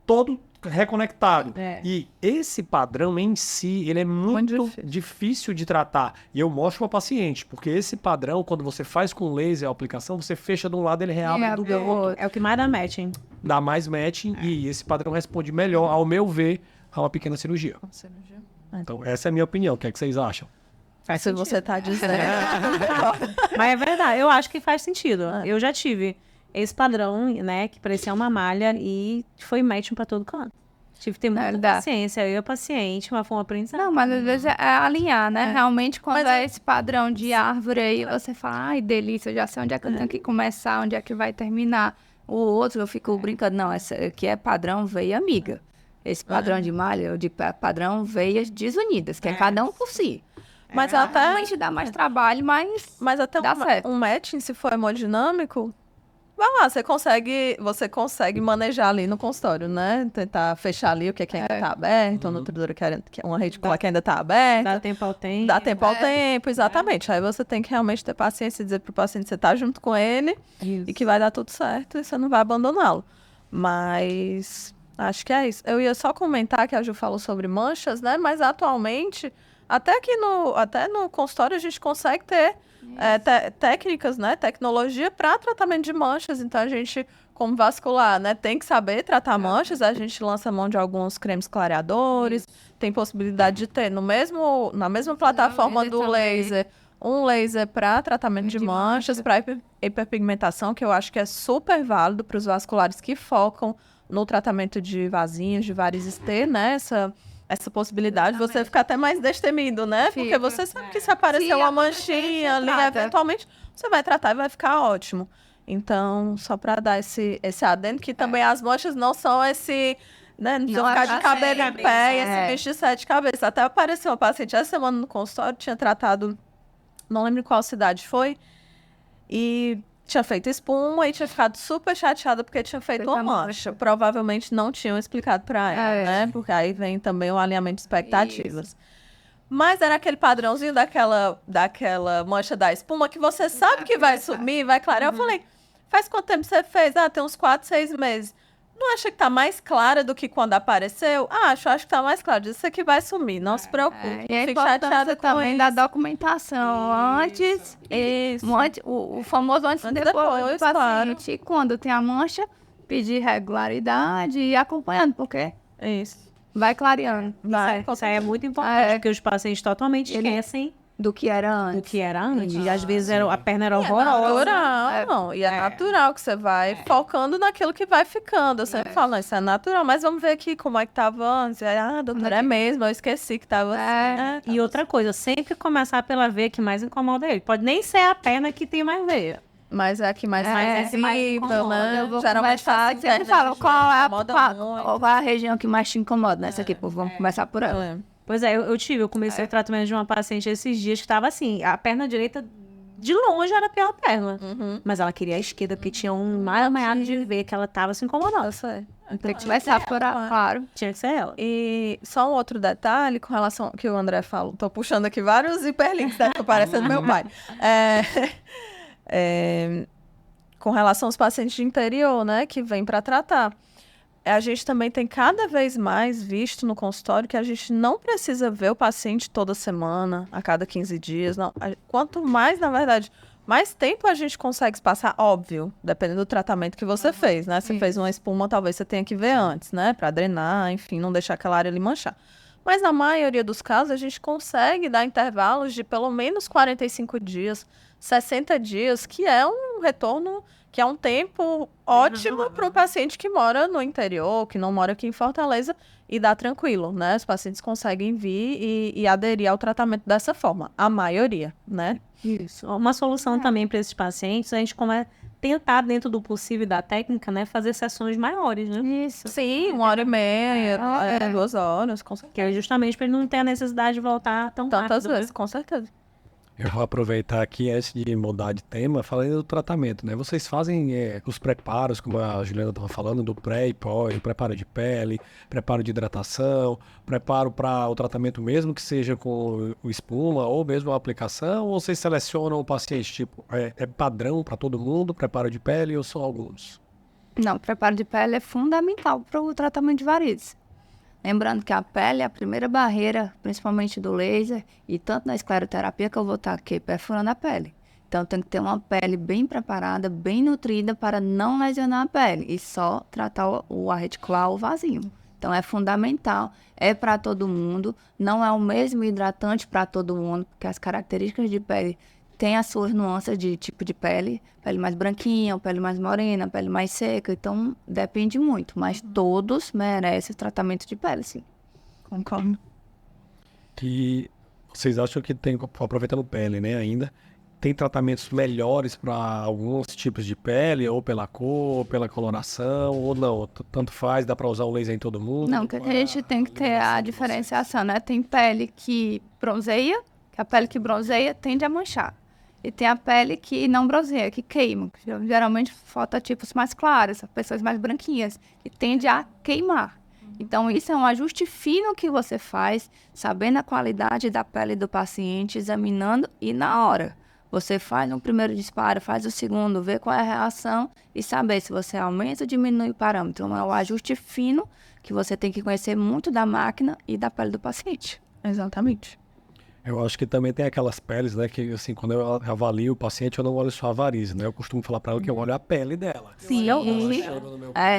todo reconectado. E esse padrão em si, ele é muito difícil de tratar. E eu mostro para o paciente, porque esse padrão, quando você faz com laser a aplicação, você fecha de um lado, ele reabre do outro. É o que mais dá matching. Dá mais matching e esse padrão responde melhor, ao meu ver, a uma pequena cirurgia. Então, essa é a minha opinião. O que é que vocês acham? Se você tá dizendo. Mas é verdade, eu acho que faz sentido. Eu já tive esse padrão, né, que parecia uma malha e foi matching pra todo canto. Tive que ter muita paciência, eu e a paciente, mas foi um aprendizado. Não, mas às vezes é alinhar, né? Realmente, quando é esse padrão de árvore aí, você fala, ai, delícia, eu já sei onde é que eu tenho que começar, onde é que vai terminar. O outro, eu fico brincando, não, essa aqui é padrão veia amiga. Esse padrão de malha, eu digo padrão veias desunidas, que é cada um por si. Mas até... Realmente dá mais trabalho, mas até dá certo. Um matching, se for hemodinâmico, vai lá, você consegue manejar ali no consultório, né? Tentar fechar ali o que ainda tá aberto, a nutridora que é uma reticular que ainda tá aberta. Dá tempo ao tempo. Dá tempo ao tempo, exatamente. Aí você tem que realmente ter paciência e dizer pro paciente que você tá junto com ele e que vai dar tudo certo e você não vai abandoná-lo. Mas acho que é isso. Eu ia só comentar que a Ju falou sobre manchas, né? Mas atualmente, até no consultório a gente consegue ter técnicas, né, tecnologia para tratamento de manchas. Então, a gente, como vascular, né, tem que saber tratar manchas. A gente lança mão de alguns cremes clareadores. Tem possibilidade de ter na mesma plataforma do laser, um laser para tratamento de manchas, para hiperpigmentação, que eu acho que é super válido para os vasculares que focam no tratamento de vasinhos, de varizes ter, né, essa possibilidade de você ficar até mais destemido, né? Porque você sabe que se aparecer uma manchinha ali, eventualmente, você vai tratar e vai ficar ótimo. Então, só para dar esse adendo, que também as manchas não são esse... Né? Não precisa ficar de cabelo em pé e esse bicho de 7 cabeças. Até apareceu uma paciente essa semana no consultório, tinha tratado, não lembro em qual cidade foi, e tinha feito espuma e tinha ficado super chateada porque tinha feito uma mancha. Provavelmente não tinham explicado para ela, né? Porque aí vem também o alinhamento de expectativas. Isso. Mas era aquele padrãozinho daquela mancha da espuma que você sabe que vai sumir, vai clarear. Eu falei, faz quanto tempo você fez? Tem uns 4, 6 meses. Não acha que tá mais clara do que quando apareceu? Acho que tá mais clara. Isso aqui vai sumir, não se preocupe. E é importante também da documentação antes. Isso. O famoso antes e depois. Do paciente, quando tem a mancha, pedir regularidade e ir acompanhando, porque vai clareando. Isso aí é muito importante, porque os pacientes totalmente esquecem do que era antes. E às vezes a perna era horrorosa. E é natural que você vai focando naquilo que vai ficando. Eu sempre falo, isso é natural, mas vamos ver aqui como é que tava antes. Doutora, é mesmo, eu esqueci que tava assim. E outra coisa, sempre começar pela veia que mais incomoda ele. Pode nem ser a perna que tem mais veia. Mas é a que mais sensível, né? Eu vou começar, sempre falo, qual é a região que mais te incomoda nessa aqui? Vamos começar por ela. Pois é, eu comecei o tratamento de uma paciente esses dias que estava assim, a perna direita de longe era a pior perna. Uhum. Mas ela queria a esquerda, porque tinha um maiado de ver que ela tava se incomodando. Eu sei. Tem que começar por claro. Tinha que ser ela. E só um outro detalhe com relação ao que o André falou. Tô puxando aqui vários hiperlinks, né? Tô parecendo meu pai. Com relação aos pacientes de interior, né? Que vêm para tratar. A gente também tem cada vez mais visto no consultório que a gente não precisa ver o paciente toda semana, a cada 15 dias. Não. Quanto mais, na verdade, mais tempo a gente consegue passar, óbvio, dependendo do tratamento que você fez, né? Se fez uma espuma, talvez você tenha que ver antes, né? Para drenar, enfim, não deixar aquela área ali manchar. Mas na maioria dos casos, a gente consegue dar intervalos de pelo menos 45 dias, 60 dias, que é um retorno, que é um tempo ótimo para o paciente que mora no interior, que não mora aqui em Fortaleza, e dá tranquilo, né? Os pacientes conseguem vir e aderir ao tratamento dessa forma, a maioria, né? Isso. Uma solução também para esses pacientes, a gente tentar, dentro do possível e da técnica, né, fazer sessões maiores, né? Isso. Sim, 1h30, 2 horas, com certeza. Que é justamente para ele não ter a necessidade de voltar tão Tantas rápido. vezes, com certeza. Eu vou aproveitar aqui, antes de mudar de tema, falando do tratamento, né? Vocês fazem os preparos, como a Juliana estava falando, do pré e pós, preparo de pele, preparo de hidratação, preparo para o tratamento mesmo, que seja com o espuma ou mesmo a aplicação, ou vocês selecionam o paciente, tipo, é padrão para todo mundo, preparo de pele ou só alguns? Não, o preparo de pele é fundamental para o tratamento de varizes. Lembrando que a pele é a primeira barreira, principalmente do laser, e tanto na escleroterapia que eu vou estar aqui perfurando a pele. Então, tem que ter uma pele bem preparada, bem nutrida para não lesionar a pele e só tratar o articular, o vasinho. Então, é fundamental, é para todo mundo, não é o mesmo hidratante para todo mundo, porque as características de pele têm as suas nuances de tipo de pele mais branquinha, pele mais morena, pele mais seca, então depende muito, mas todos merecem tratamento de pele, sim. Concordo. E vocês acham que tem, aproveitando pele, né, ainda, tem tratamentos melhores para alguns tipos de pele, ou pela cor, ou pela coloração, ou não? Tanto faz, dá para usar o laser em todo mundo? Não, que a gente tem que ter a diferenciação, né? Tem pele que bronzeia, que a pele que bronzeia tende a manchar. E tem a pele que não bronzeia, que queima. Geralmente fototipos mais claros, pessoas mais branquinhas, que tende a queimar. Então, isso é um ajuste fino que você faz, sabendo a qualidade da pele do paciente, examinando e na hora. Você faz um primeiro disparo, faz o segundo, vê qual é a reação e saber se você aumenta ou diminui o parâmetro. Então, é um ajuste fino que você tem que conhecer muito da máquina e da pele do paciente. Exatamente. Eu acho que também tem aquelas peles, né, que assim, quando eu avalio o paciente, eu não olho só a varize, né? Eu costumo falar para ela que eu olho a pele dela. Sim,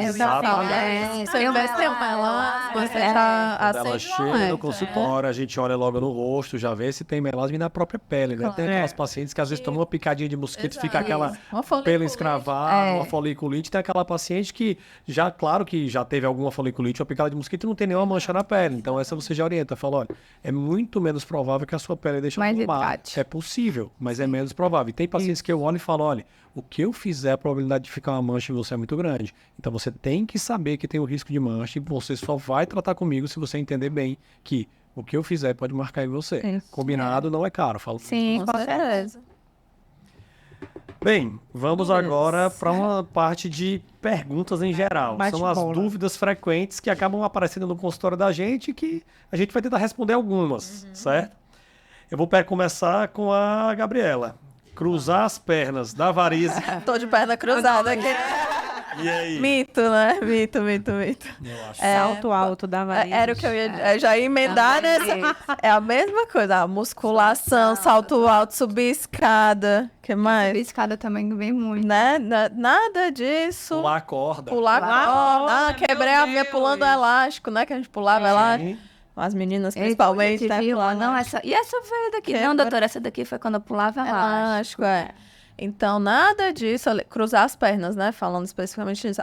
Exatamente. Você vê se tem uma melasma, você já Quando ela acende um chega no alerta. consultório, a gente olha logo no rosto, já vê se tem melasma na própria pele, né? Tem aquelas pacientes que às vezes tomam uma picadinha de mosquito, fica aquela Uma foliculite. pelo escravado, uma foliculite. Tem aquela paciente que já, claro que já teve alguma foliculite, uma picada de mosquito e não tem nenhuma mancha na pele. Então essa você já orienta, fala, olha, é muito menos provável que a sua pele deixe Mais tomar. hidrate. É possível, mas é menos provável. E tem pacientes que eu olho e falo, olha, o que eu fizer, a probabilidade de ficar uma mancha em você é muito grande. Então você tem que saber que tem o risco de mancha e você só vai tratar comigo se você entender bem que o que eu fizer pode marcar em você. Isso. Combinado não é caro. Falo. Sim, Com certeza. Bem, vamos agora para uma parte de perguntas em geral. São as Bate-bola. dúvidas frequentes que acabam aparecendo no consultório da gente que a gente vai tentar responder algumas, certo? Eu vou começar com a Gabriela. Cruzar as pernas da varize. Tô de perna cruzada aqui. E aí? Mito, né? Mito. Eu acho. Salto alto da variz. Era o que eu já ia emendar nessa. É a mesma coisa. A musculação, salto alto, subir escada. O que a mais? escada também vem muito. Né? Nada disso. Pular a corda. Pular corda. Ah, quebrei a minha pulando elástico, né? Que a gente pulava elástico. Sim. As meninas, Eita, principalmente, né? viu? pulavam Não, e essa veio daqui? Que Não, é- doutora, essa daqui foi quando eu pulava lá. elástico, é. Então, nada disso, cruzar as pernas, né? Falando especificamente disso.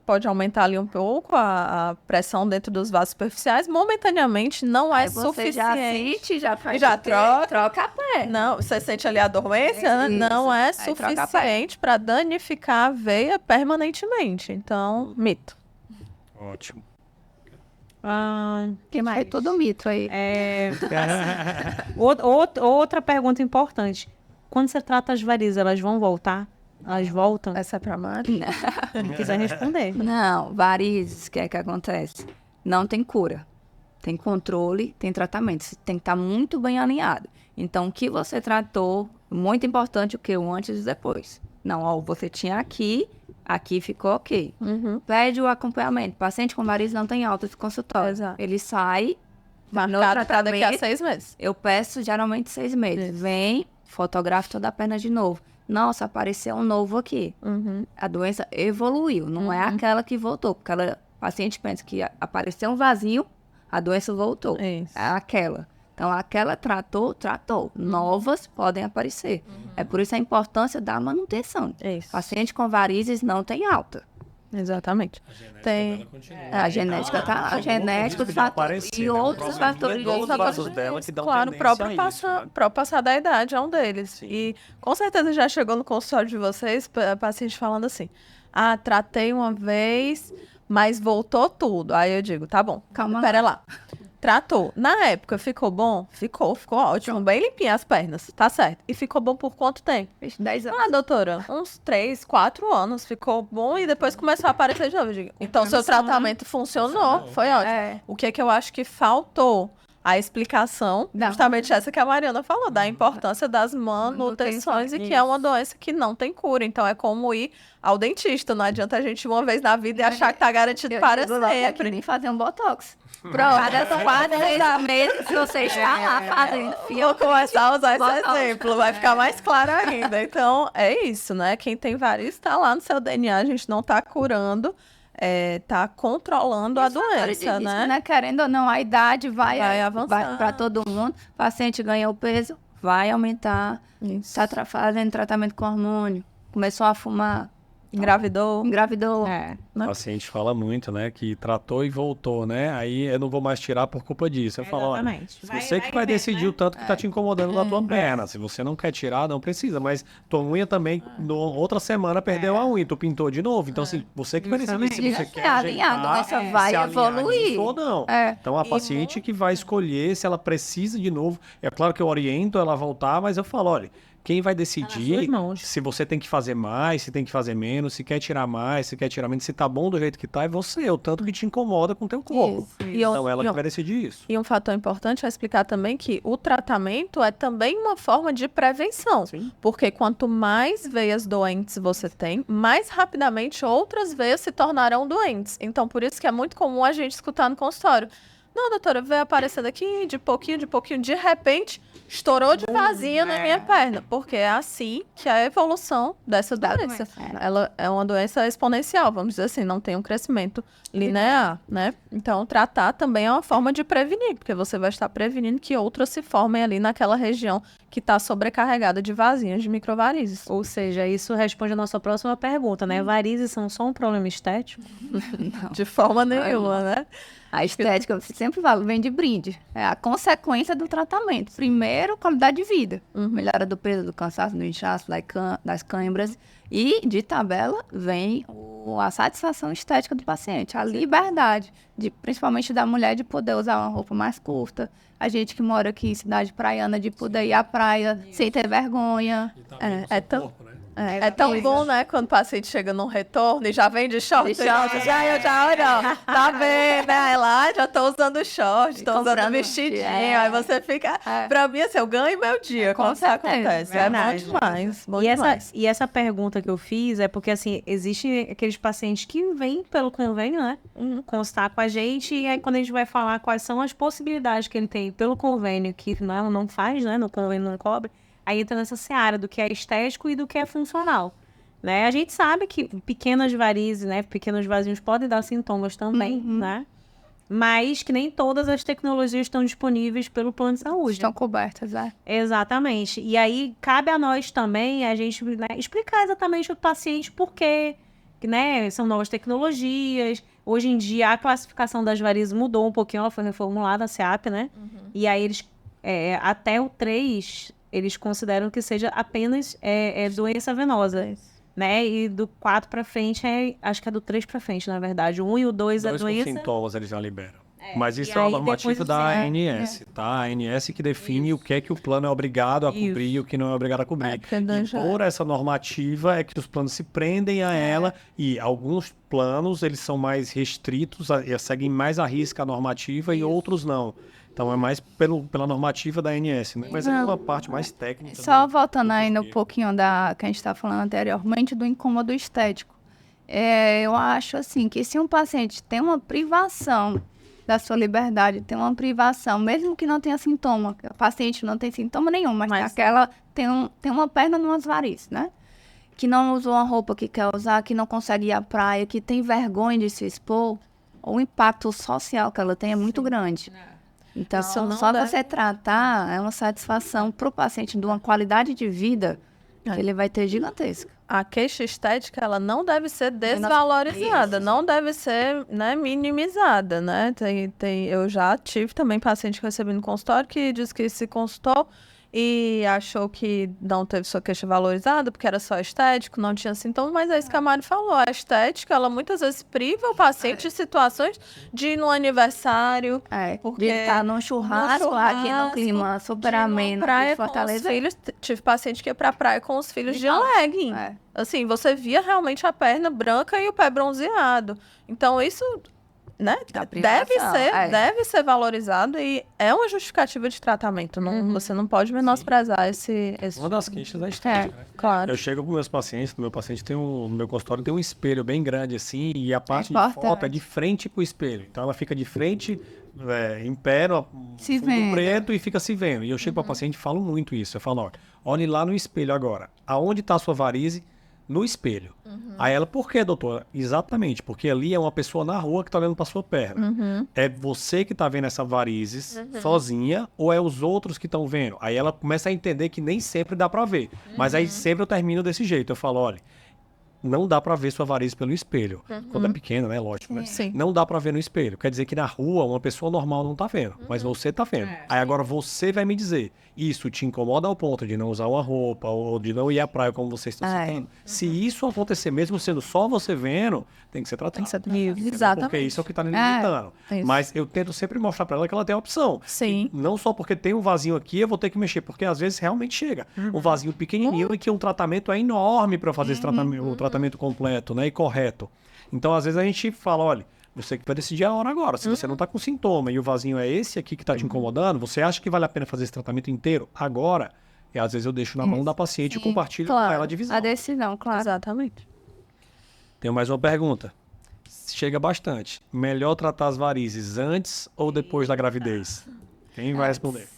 Pode aumentar ali um pouco a pressão dentro dos vasos superficiais. Momentaneamente, não é Aí você já suficiente. sente, já faz Já o quê? troca. Troca a perna. Não, você sente ali a dormência, né? Isso. Não é Aí troca a suficiente para danificar a veia permanentemente. Então, mito. Ótimo. Que mais? É todo mito aí. Outra pergunta importante. quando você trata as varizes, elas vão voltar? Elas voltam? Essa é pra Mari? Se quiser responder. Não, varizes, o que é que acontece? Não tem cura. Tem controle, tem tratamento. Você tem que estar muito bem alinhado. Então, o que você tratou, muito importante o que o antes e depois. Não, ó, você tinha aqui ficou ok. Pede o acompanhamento. Paciente com varizes não tem alta de consultório. Exato. Ele sai, Marcado pra daqui a 6 meses. eu peço geralmente 6 meses. Vem, fotografa toda a perna de novo. Nossa, apareceu um novo aqui. A doença evoluiu, não é aquela que voltou. Porque o paciente pensa que apareceu um vazio, a doença voltou. Isso. É aquela. Então, aquela tratou. Novas podem aparecer. É por isso a importância da manutenção. Isso. Paciente com varizes não tem alta. Exatamente. Tem. A genética tá lá. A genética, os fatores e outros fatores. Os vasos dela que dão Claro, o próprio, tendência a isso, né? próprio passar da idade é um deles. E com certeza já chegou no consultório de vocês, paciente falando assim, tratei uma vez, mas voltou tudo. Aí eu digo, tá bom, Calma pera lá. Tratou. Na época, ficou bom? Ficou ótimo. Bem limpinha as pernas, tá certo. E ficou bom por quanto tempo? 10 anos. Doutora, uns 3, 4 anos. Ficou bom e depois começou a aparecer de novo. Eu digo, então, seu tratamento funcionou. Foi ótimo. É. O que eu acho que faltou? A explicação, Não. justamente essa que a Mariana falou, da importância das manutenções e que é uma doença que não tem cura. Então, é como ir ao dentista. Não adianta a gente ir uma vez na vida e achar que tá garantido para sempre. Nem fazer um botox. Pronto, cada 6 meses você está lá fazendo. Vou começar a usar esse Botox. exemplo, vai ficar mais claro ainda. Então, é isso, né? Quem tem varizes está lá no seu DNA, a gente não tá curando, tá controlando a doença, né? Querendo ou não, a idade vai avançar. para todo mundo. O paciente ganhou peso, vai aumentar. Isso. Está fazendo tratamento com hormônio. Começou a fumar, Engravidou. engravidou. O paciente fala muito, né? Que tratou e voltou, né? Aí eu não vou mais tirar por culpa disso. Eu falo, olha, Exatamente. você que vai decidir o tanto que tá te incomodando na tua perna. Se você não quer tirar, não precisa. Mas tua unha também, outra semana, perdeu a unha. Tu pintou de novo. Então, assim, você que vai decidir se você quer Alinhar, a ajeitar, doença vai se alinhar evoluir. nisso ou não. É. Então, a paciente que vai escolher se ela precisa de novo. É claro que eu oriento ela a voltar, mas eu falo, olha, quem vai decidir suas mãos. se você tem que fazer mais, se tem que fazer menos, se quer tirar mais, se quer tirar menos, se tá bom do jeito que tá, é você, o tanto que te incomoda com o teu corpo. Então ela que vai decidir isso. E um fator importante é explicar também que o tratamento é também uma forma de prevenção. Sim. Porque quanto mais veias doentes você tem, mais rapidamente outras veias se tornarão doentes. Então, por isso que é muito comum a gente escutar no consultório. Não, doutora, veio aparecendo aqui de pouquinho, de repente, estourou de vazia na minha perna. Porque é assim que é a evolução dessa doença. Ela é uma doença exponencial, vamos dizer assim, não tem um crescimento linear, né? Então, tratar também é uma forma de prevenir, porque você vai estar prevenindo que outras se formem ali naquela região que está sobrecarregada de vasinhas de microvarizes. Ou seja, isso responde a nossa próxima pergunta, né? Varizes são só um problema estético? De forma nenhuma, né? A estética, eu sempre falo, vem de brinde. É a consequência do tratamento. Primeiro, qualidade de vida. Melhora do peso, do cansaço, do inchaço, das câimbras. E, de tabela, vem a satisfação estética do paciente. A liberdade, principalmente da mulher, de poder usar uma roupa mais curta. A gente que mora aqui em cidade praiana, de poder ir à praia sem ter vergonha. É tão bom, né, quando o paciente chega num retorno e já vem de short. Eu já, olha, tá vendo, né? Lá já tô usando short, tô usando comprando vestidinho. é. Aí você fica, pra mim, assim, eu ganho meu dia quando isso acontece. É bom demais, bom demais. E essa pergunta que eu fiz é porque, assim, existem aqueles pacientes que vêm pelo convênio, né? Constar com a gente, e aí quando a gente vai falar quais são as possibilidades que ele tem pelo convênio, que não faz, né? No convênio não cobre, aí entra nessa seara do que é estético e do que é funcional. Né? A gente sabe que pequenas varizes, né? Pequenos vasinhos podem dar sintomas também, né? Mas que nem todas as tecnologias estão disponíveis pelo plano de saúde. Estão cobertas, Exatamente. E aí, cabe a nós também, a gente, né, explicar exatamente ao paciente por quê, que, né, são novas tecnologias. Hoje em dia, a classificação das varizes mudou um pouquinho, ela foi reformulada, a CEAP, né? E aí, eles, até o 3, eles consideram que seja apenas doença venosa. Né? E do 4 para frente, acho que é do 3 para frente, na verdade. O 1 e o 2 é Com doença. sintomas eles já liberam. Mas isso E é a aí, normativa depois da você- ANS, tá? A ANS que define o que é que o plano é obrigado a cobrir e o que não é obrigado a cobrir. porque E já- por essa normativa é que os planos se prendem a ela e alguns planos eles são mais restritos, seguem mais à risca a normativa e outros não. Então é mais pela normativa da ANS, né? Mas é uma parte mais técnica. Só do- voltando do ainda um porquê. pouquinho da que a gente estava falando anteriormente do incômodo estético. Eu acho assim que se um paciente tem uma privação da sua liberdade, tem uma privação, mesmo que não tenha sintoma, que o paciente não tem sintoma nenhum, mas, tem uma perna numas varizes, né? Que não usou uma roupa que quer usar, que não consegue ir à praia, que tem vergonha de se expor, o impacto social que ela tem é muito grande. Então, Isso não só deve- você tratar é uma satisfação para o paciente de uma qualidade de vida que ele vai ter gigantesca. A queixa estética, ela não deve ser desvalorizada, não deve ser, né, minimizada, né? Eu já tive também paciente que eu recebi no consultório que disse que se consultou e achou que não teve sua queixa valorizada porque era só estético, não tinha sintoma, mas é isso que a Mari falou, a estética, ela muitas vezes priva o paciente de situações de ir no aniversário, De estar num churrasco, aqui no clima super ameno, aqui praia de com os Fortaleza. filhos, tive paciente que ia pra praia com os filhos de legging. É. Assim, você via realmente a perna branca e o pé bronzeado. Então, isso, né, A privação, deve ser valorizado e é uma justificativa de tratamento. Não, você não pode menosprezar esse... Uma das queixas é estética, né? Claro. Eu chego com meus pacientes, no meu consultório tem um espelho bem grande assim, e a parte de importante. foto é de frente pro espelho. Então ela fica de frente, em pé, no Se fundo vendo. preto e fica se vendo. E eu chego para paciente e falo muito isso. Eu falo, ó, olhe lá no espelho agora. Aonde tá a sua varize? No espelho. Aí ela, por que, doutora? Exatamente, porque ali é uma pessoa na rua que tá olhando para sua perna. É você que tá vendo essa varizes sozinha ou é os outros que estão vendo? Aí ela começa a entender que nem sempre dá para ver. Mas aí sempre eu termino desse jeito. Eu falo, olha, não dá para ver sua variz pelo espelho. Quando é pequena, né? Lógico, né? Sim. Não dá para ver no espelho. Quer dizer que na rua uma pessoa normal não tá vendo, mas você tá vendo. Aí agora você vai me dizer, isso te incomoda ao ponto de não usar uma roupa ou de não ir à praia como você está citando? Se isso acontecer, mesmo sendo só você vendo, tem que ser tratado. Exatamente. Porque isso é o que tá limitando. isso. Mas eu tento sempre mostrar para ela que ela tem a opção. Sim. E não só porque tem um vasinho aqui, eu vou ter que mexer, porque às vezes realmente chega. Um vasinho pequenininho e que um tratamento é enorme para fazer esse tratamento, o tratamento completo, né, e correto. Então, às vezes a gente fala, olha, você que vai decidir a hora agora. Se você não tá com sintoma e o vasinho é esse aqui que tá te incomodando, você acha que vale a pena fazer esse tratamento inteiro agora? E às vezes eu deixo na mão da paciente e compartilho com ela a divisão. A decisão, claro. Exatamente. Tenho mais uma pergunta. Chega bastante. Melhor tratar as varizes antes ou depois da gravidez? Quem vai responder?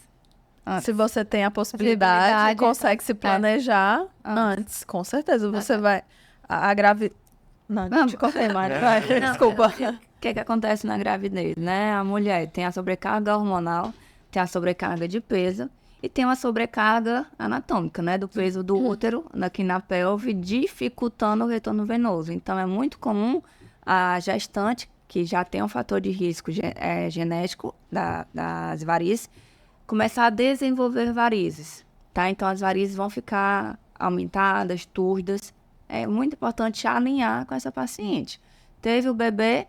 Se você tem a possibilidade, consegue se planejar Antes. antes, com certeza. Você vai... A gravidez... Não, Não, te cortei, Mari. Vai, desculpa. O que acontece na gravidez, né? A mulher tem a sobrecarga hormonal, tem a sobrecarga de peso e tem uma sobrecarga anatômica, né? Do peso do útero aqui na pelve, dificultando o retorno venoso. Então, é muito comum a gestante, que já tem um fator de risco genético das varizes, começar a desenvolver varizes, tá? Então, as varizes vão ficar aumentadas, túrgidas. É muito importante alinhar com essa paciente. Teve o bebê,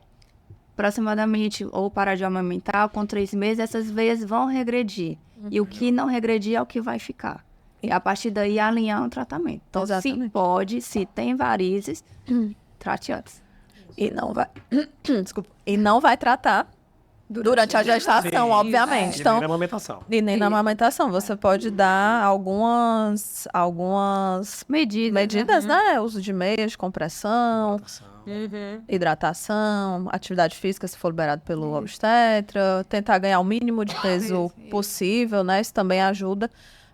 aproximadamente, ou parar de amamentar, com 3 meses, essas veias vão regredir. E o que não regredir é o que vai ficar. E a partir daí, alinhar um tratamento. Então, Exatamente. se pode, se tem varizes, trate antes. E não vai... Desculpa. E não vai tratar durante a gestação, obviamente. E Então, nem na amamentação. e nem na amamentação. Você pode dar algumas medidas, né? Uso de meias, compressão, hidratação, atividade física, se for liberado pelo obstetra, tentar ganhar o mínimo de peso possível, né? Isso também ajuda.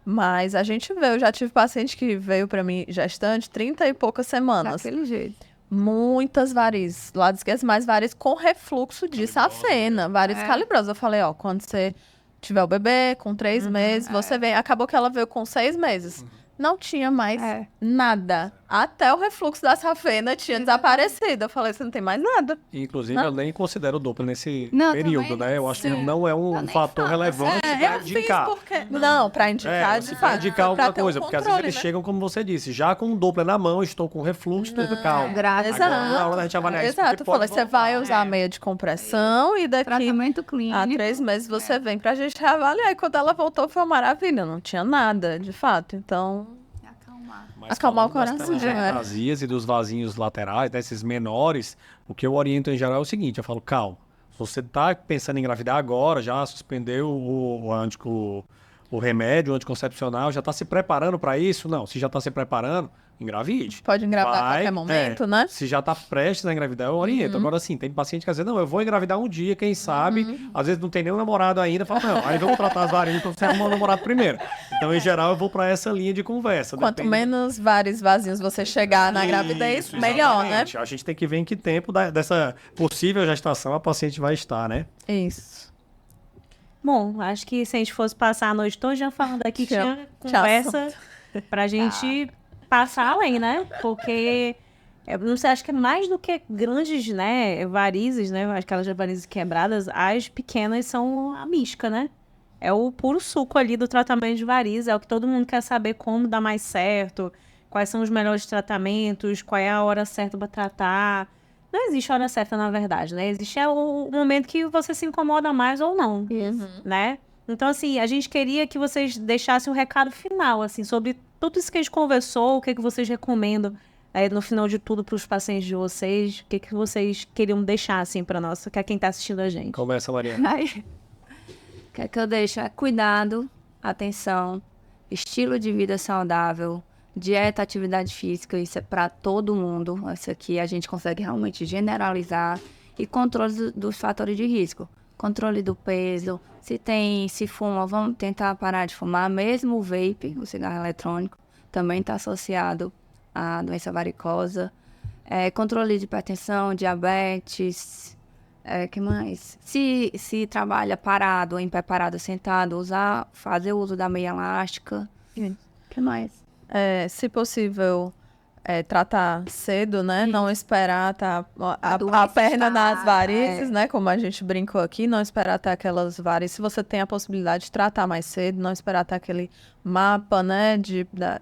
Mas a gente vê, eu já tive paciente que veio pra mim gestante 30 e poucas semanas. Daquele jeito. Muitas varizes, lado esquerdo, mais varizes com refluxo de safena, varizes calibrosas. Eu falei, ó, quando você tiver o bebê com 3 meses, você vem. Acabou que ela veio com 6 meses. Não tinha mais nada. até o refluxo da safena tinha desaparecido. Eu falei, você não tem mais nada. Inclusive, eu nem considero o Doppler nesse Não, período, também né? Eu acho que sim. não é um Eu nem fator falo. relevante pra Eu fiz indicar. porque... Não, pra indicar, de Pra fato. indicar foi pra alguma ter um coisa, porque às vezes controle, eles né? chegam, como você disse, já com o Doppler na mão, estou com refluxo, tudo calmo. Graças Agora, Exato. na hora da gente avaliar isso, porque Exato, eu falei, pode você voltar. vai usar a meia de compressão e daqui Tratamento clínico. a 3 meses você vem pra gente reavaliar. E quando ela voltou foi uma maravilha, não tinha nada, de fato. Então, Acalmar. Mas Acalmar o falando das coração, né? telangiectasias e dos vasinhos laterais, desses menores, o que eu oriento em geral é o seguinte, eu falo, calma, se você está pensando em engravidar agora, já suspendeu o remédio, o anticoncepcional, já está se preparando para isso? Não, se já está se preparando, engravide. pode engravidar a Vai, qualquer momento, né? Se já está prestes a engravidar, eu oriento. Agora sim, tem paciente que às vezes, não, eu vou engravidar um dia, quem sabe, às vezes não tem nenhum namorado ainda, fala, não, aí vamos tratar as varinhas para você arrumar um namorado primeiro. Então, em geral, eu vou para essa linha de conversa. Quanto depende- menos vários vasinhos você chegar na gravidez, Isso, melhor, né? exatamente. A gente tem que ver em que tempo dessa possível gestação a paciente vai estar, né? Isso. Bom, acho que se a gente fosse passar a noite toda já falando aqui, tinha Tinha conversa pra gente passar além, né? Porque, não sei, acho que é mais do que grandes, né, varizes, né? Aquelas varizes quebradas, as pequenas são a mística, né? É o puro suco ali do tratamento de varizes, é o que todo mundo quer saber como dar mais certo, quais são os melhores tratamentos, qual é a hora certa para tratar. Não existe hora certa, na verdade, né? Existe o momento que você se incomoda mais ou não, né? Então, assim, a gente queria que vocês deixassem um recado final, assim, sobre tudo isso que a gente conversou, o que vocês recomendam no final de tudo para os pacientes de vocês, o que vocês queriam deixar, assim, para nós, que é quem está assistindo a gente. Começa, Maria. Aí, o que é que eu deixo? É cuidado, atenção, estilo de vida saudável, dieta, atividade física, isso é para todo mundo. Isso aqui a gente consegue realmente generalizar. E controle dos fatores de risco. Controle do peso. Se fuma, vamos tentar parar de fumar. Mesmo o vape, o cigarro eletrônico, também está associado à doença varicosa. Controle de hipertensão, diabetes. Que mais? Se trabalha parado, em pé parado, sentado, fazer uso da meia elástica. Que mais? Se possível, tratar cedo, né? Não esperar tá, a perna nas varizes, né? Como a gente brincou aqui, não esperar ter aquelas varizes. Se você tem a possibilidade de tratar mais cedo, não esperar ter aquele mapa, né?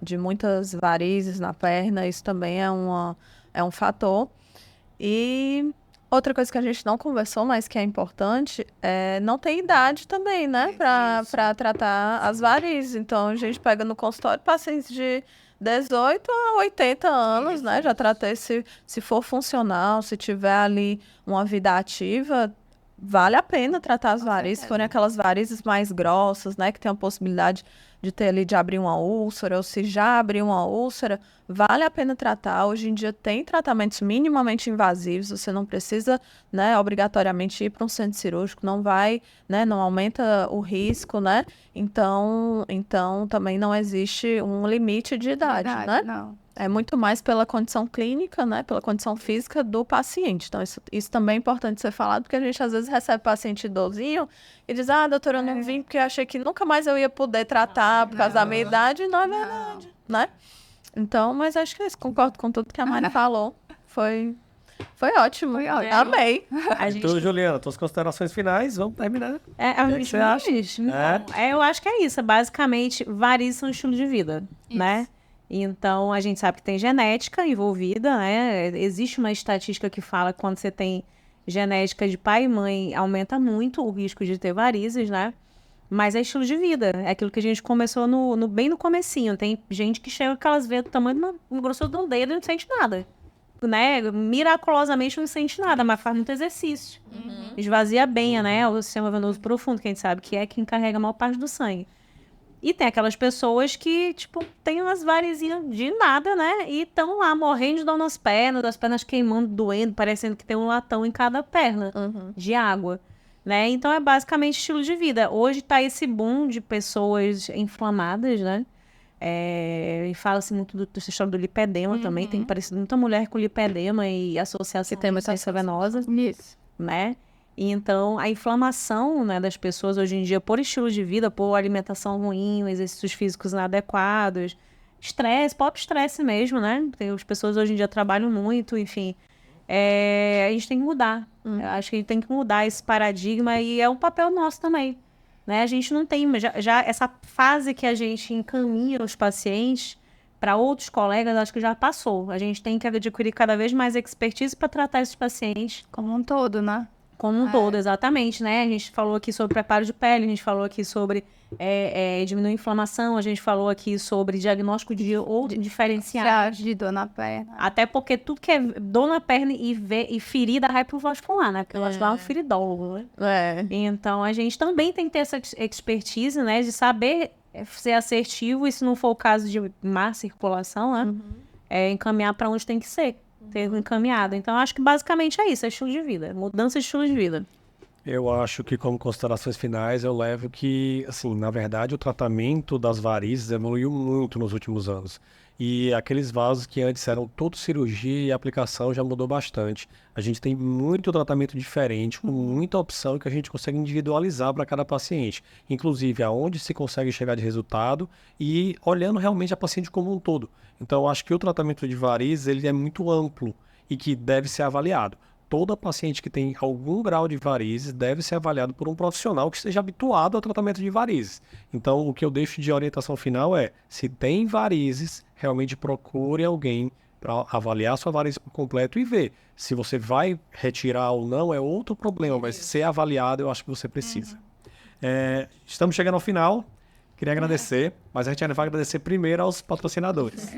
De muitas varizes na perna, isso também é um fator. E outra coisa que a gente não conversou, mas que é importante, não tem idade também, né? Para tratar as varizes. Então, a gente pega no consultório pacientes de 18 a 80 anos, né? Já tratei se for funcional, se tiver ali uma vida ativa, vale a pena tratar as varizes. Se forem aquelas varizes mais grossas, né? Que tem a possibilidade de ter ali, de abrir uma úlcera, ou se já abriu uma úlcera, vale a pena tratar. Hoje em dia tem tratamentos minimamente invasivos, você não precisa, né, obrigatoriamente ir para um centro cirúrgico, não vai, né, não aumenta o risco, né? Então também não existe um limite de idade, né? Não. É muito mais pela condição clínica, né? Pela condição física do paciente. Então, isso também é importante ser falado, porque a gente às vezes recebe paciente idosinho e diz, doutora, eu não vim porque eu achei que nunca mais eu ia poder tratar por causa da minha idade. Não é verdade, né? Então, mas acho que é isso. Concordo com tudo que a Mari falou. Foi ótimo. Foi ótimo. Amei. Então, Juliana, tuas considerações finais, vamos terminar. A que gente você acha? Eu acho que é isso. Basicamente, varizes são um estilo de vida, né? Então, a gente sabe que tem genética envolvida, né? Existe uma estatística que fala que quando você tem genética de pai e mãe, aumenta muito o risco de ter varizes, né? Mas é estilo de vida. É aquilo que a gente começou bem no comecinho. Tem gente que chega com aquelas veias do tamanho do grosso de um dedo e não sente nada. Né? Miraculosamente não sente nada, mas faz muito exercício. Esvazia bem, né? O sistema venoso profundo, que a gente sabe que é quem carrega a maior parte do sangue. E tem aquelas pessoas que, tipo, tem umas varizinhas de nada, né? E estão lá morrendo de dor nas pernas, das pernas queimando, doendo, parecendo que tem um latão em cada perna de água, né? Então é basicamente estilo de vida. Hoje tá esse boom de pessoas inflamadas, né? E fala-se muito dessa história do lipedema também. Tem parecido muita mulher com lipedema e associação com doença venosa, Isso. né? E então, a inflamação, né, das pessoas hoje em dia, por estilo de vida, por alimentação ruim, exercícios físicos inadequados, estresse, pop estresse mesmo, né? As pessoas hoje em dia trabalham muito, enfim. A gente tem que mudar. Eu acho que a gente tem que mudar esse paradigma e é um papel nosso também, né? A gente não tem, já essa fase que a gente encaminha os pacientes para outros colegas, acho que já passou. A gente tem que adquirir cada vez mais expertise para tratar esses pacientes Como um todo, né? como um todo, exatamente, né? A gente falou aqui sobre preparo de pele, a gente falou aqui sobre diminuir a inflamação, a gente falou aqui sobre diagnóstico ou diferenciar. De dor na perna. Até porque tudo que é dor na perna e ferida vai pro vascular, né? Porque o vascular é um feridólogo, né? Então, a gente também tem que ter essa expertise, né? De saber ser assertivo e, se não for o caso de má circulação, né? Encaminhar para onde tem que ser. Ter encaminhado. Então, acho que basicamente é isso, é estilo de vida. Mudança de estilo de vida. Eu acho que, como considerações finais, eu levo que, assim, na verdade, o tratamento das varizes evoluiu muito nos últimos anos. E aqueles vasos que antes eram todo cirurgia e aplicação já mudou bastante. A gente tem muito tratamento diferente, com muita opção que a gente consegue individualizar para cada paciente. Inclusive, aonde se consegue chegar de resultado e olhando realmente a paciente como um todo. Então, eu acho que o tratamento de varizes ele é muito amplo e que deve ser avaliado. Toda paciente que tem algum grau de varizes deve ser avaliado por um profissional que esteja habituado ao tratamento de varizes. Então, o que eu deixo de orientação final é, se tem varizes, realmente procure alguém para avaliar sua varize por completo e ver. Se você vai retirar ou não é outro problema, mas ser avaliado eu acho que você precisa. Estamos chegando ao final. Queria agradecer, mas a gente ainda vai agradecer primeiro aos patrocinadores.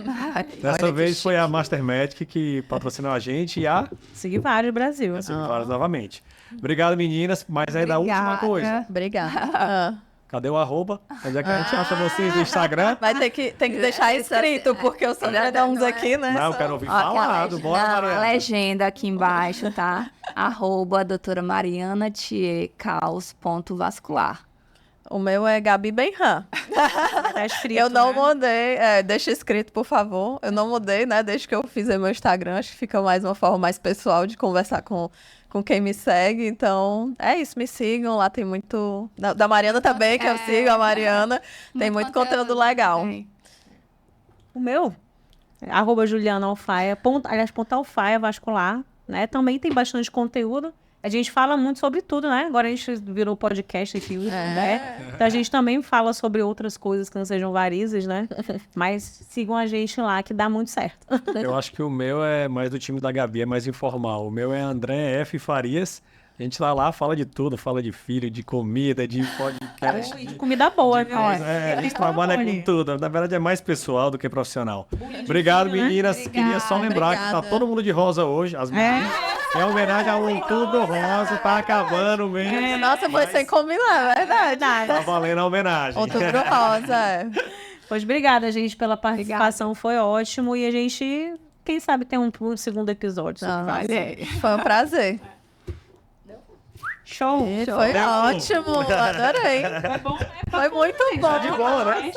Dessa vez foi a Master Medic que patrocinou a gente e a Sigvares Brasil. Sigvares novamente. Obrigado, meninas. Mas ainda a última coisa. Obrigada. Cadê o arroba? Onde é que a gente acha vocês no Instagram? Vai ter que deixar escrito, porque eu sou dá uns aqui, né? Não, eu quero ouvir falado. Bora, a Mariana. legenda aqui embaixo, tá? @ doutora Mariana Thier Caos.vascular. O meu é Gabi Benham. Tá escrito, Eu não né? mudei, deixa escrito, por favor. Eu não mudei, né? Desde que eu fiz meu Instagram, acho que fica mais uma forma mais pessoal de conversar com quem me segue. Então, é isso, me sigam. Lá tem muito... Da Mariana também, que eu sigo a Mariana. Tem muito conteúdo legal. O meu? @Juliana Alfaia. Ponto Alfaia Vascular, né? Também tem bastante conteúdo. A gente fala muito sobre tudo, né? Agora a gente virou podcast aqui, né? Então a gente também fala sobre outras coisas que não sejam varizes, né? Mas sigam a gente lá, que dá muito certo. Eu acho que o meu é mais do time da Gabi, é mais informal. O meu é André F. Farias. A gente vai lá, fala de tudo, fala de filho, de comida, de podcast. De comida boa, viu? A gente trabalha com tudo. Na verdade, é mais pessoal do que profissional. Obrigado, meninas. Queria só lembrar que tá todo mundo de rosa hoje. As meninas. É homenagem ao Outubro Rosa, tá acabando mesmo. Nossa, foi sem combinar, é verdade. Tá valendo a homenagem. Outubro Rosa, Pois obrigada, gente, pela participação. Foi ótimo. E a gente, quem sabe, tem um segundo episódio. Foi um prazer. Show. Foi ótimo, adorei. Foi bom, né? Foi muito bom. De boa, né?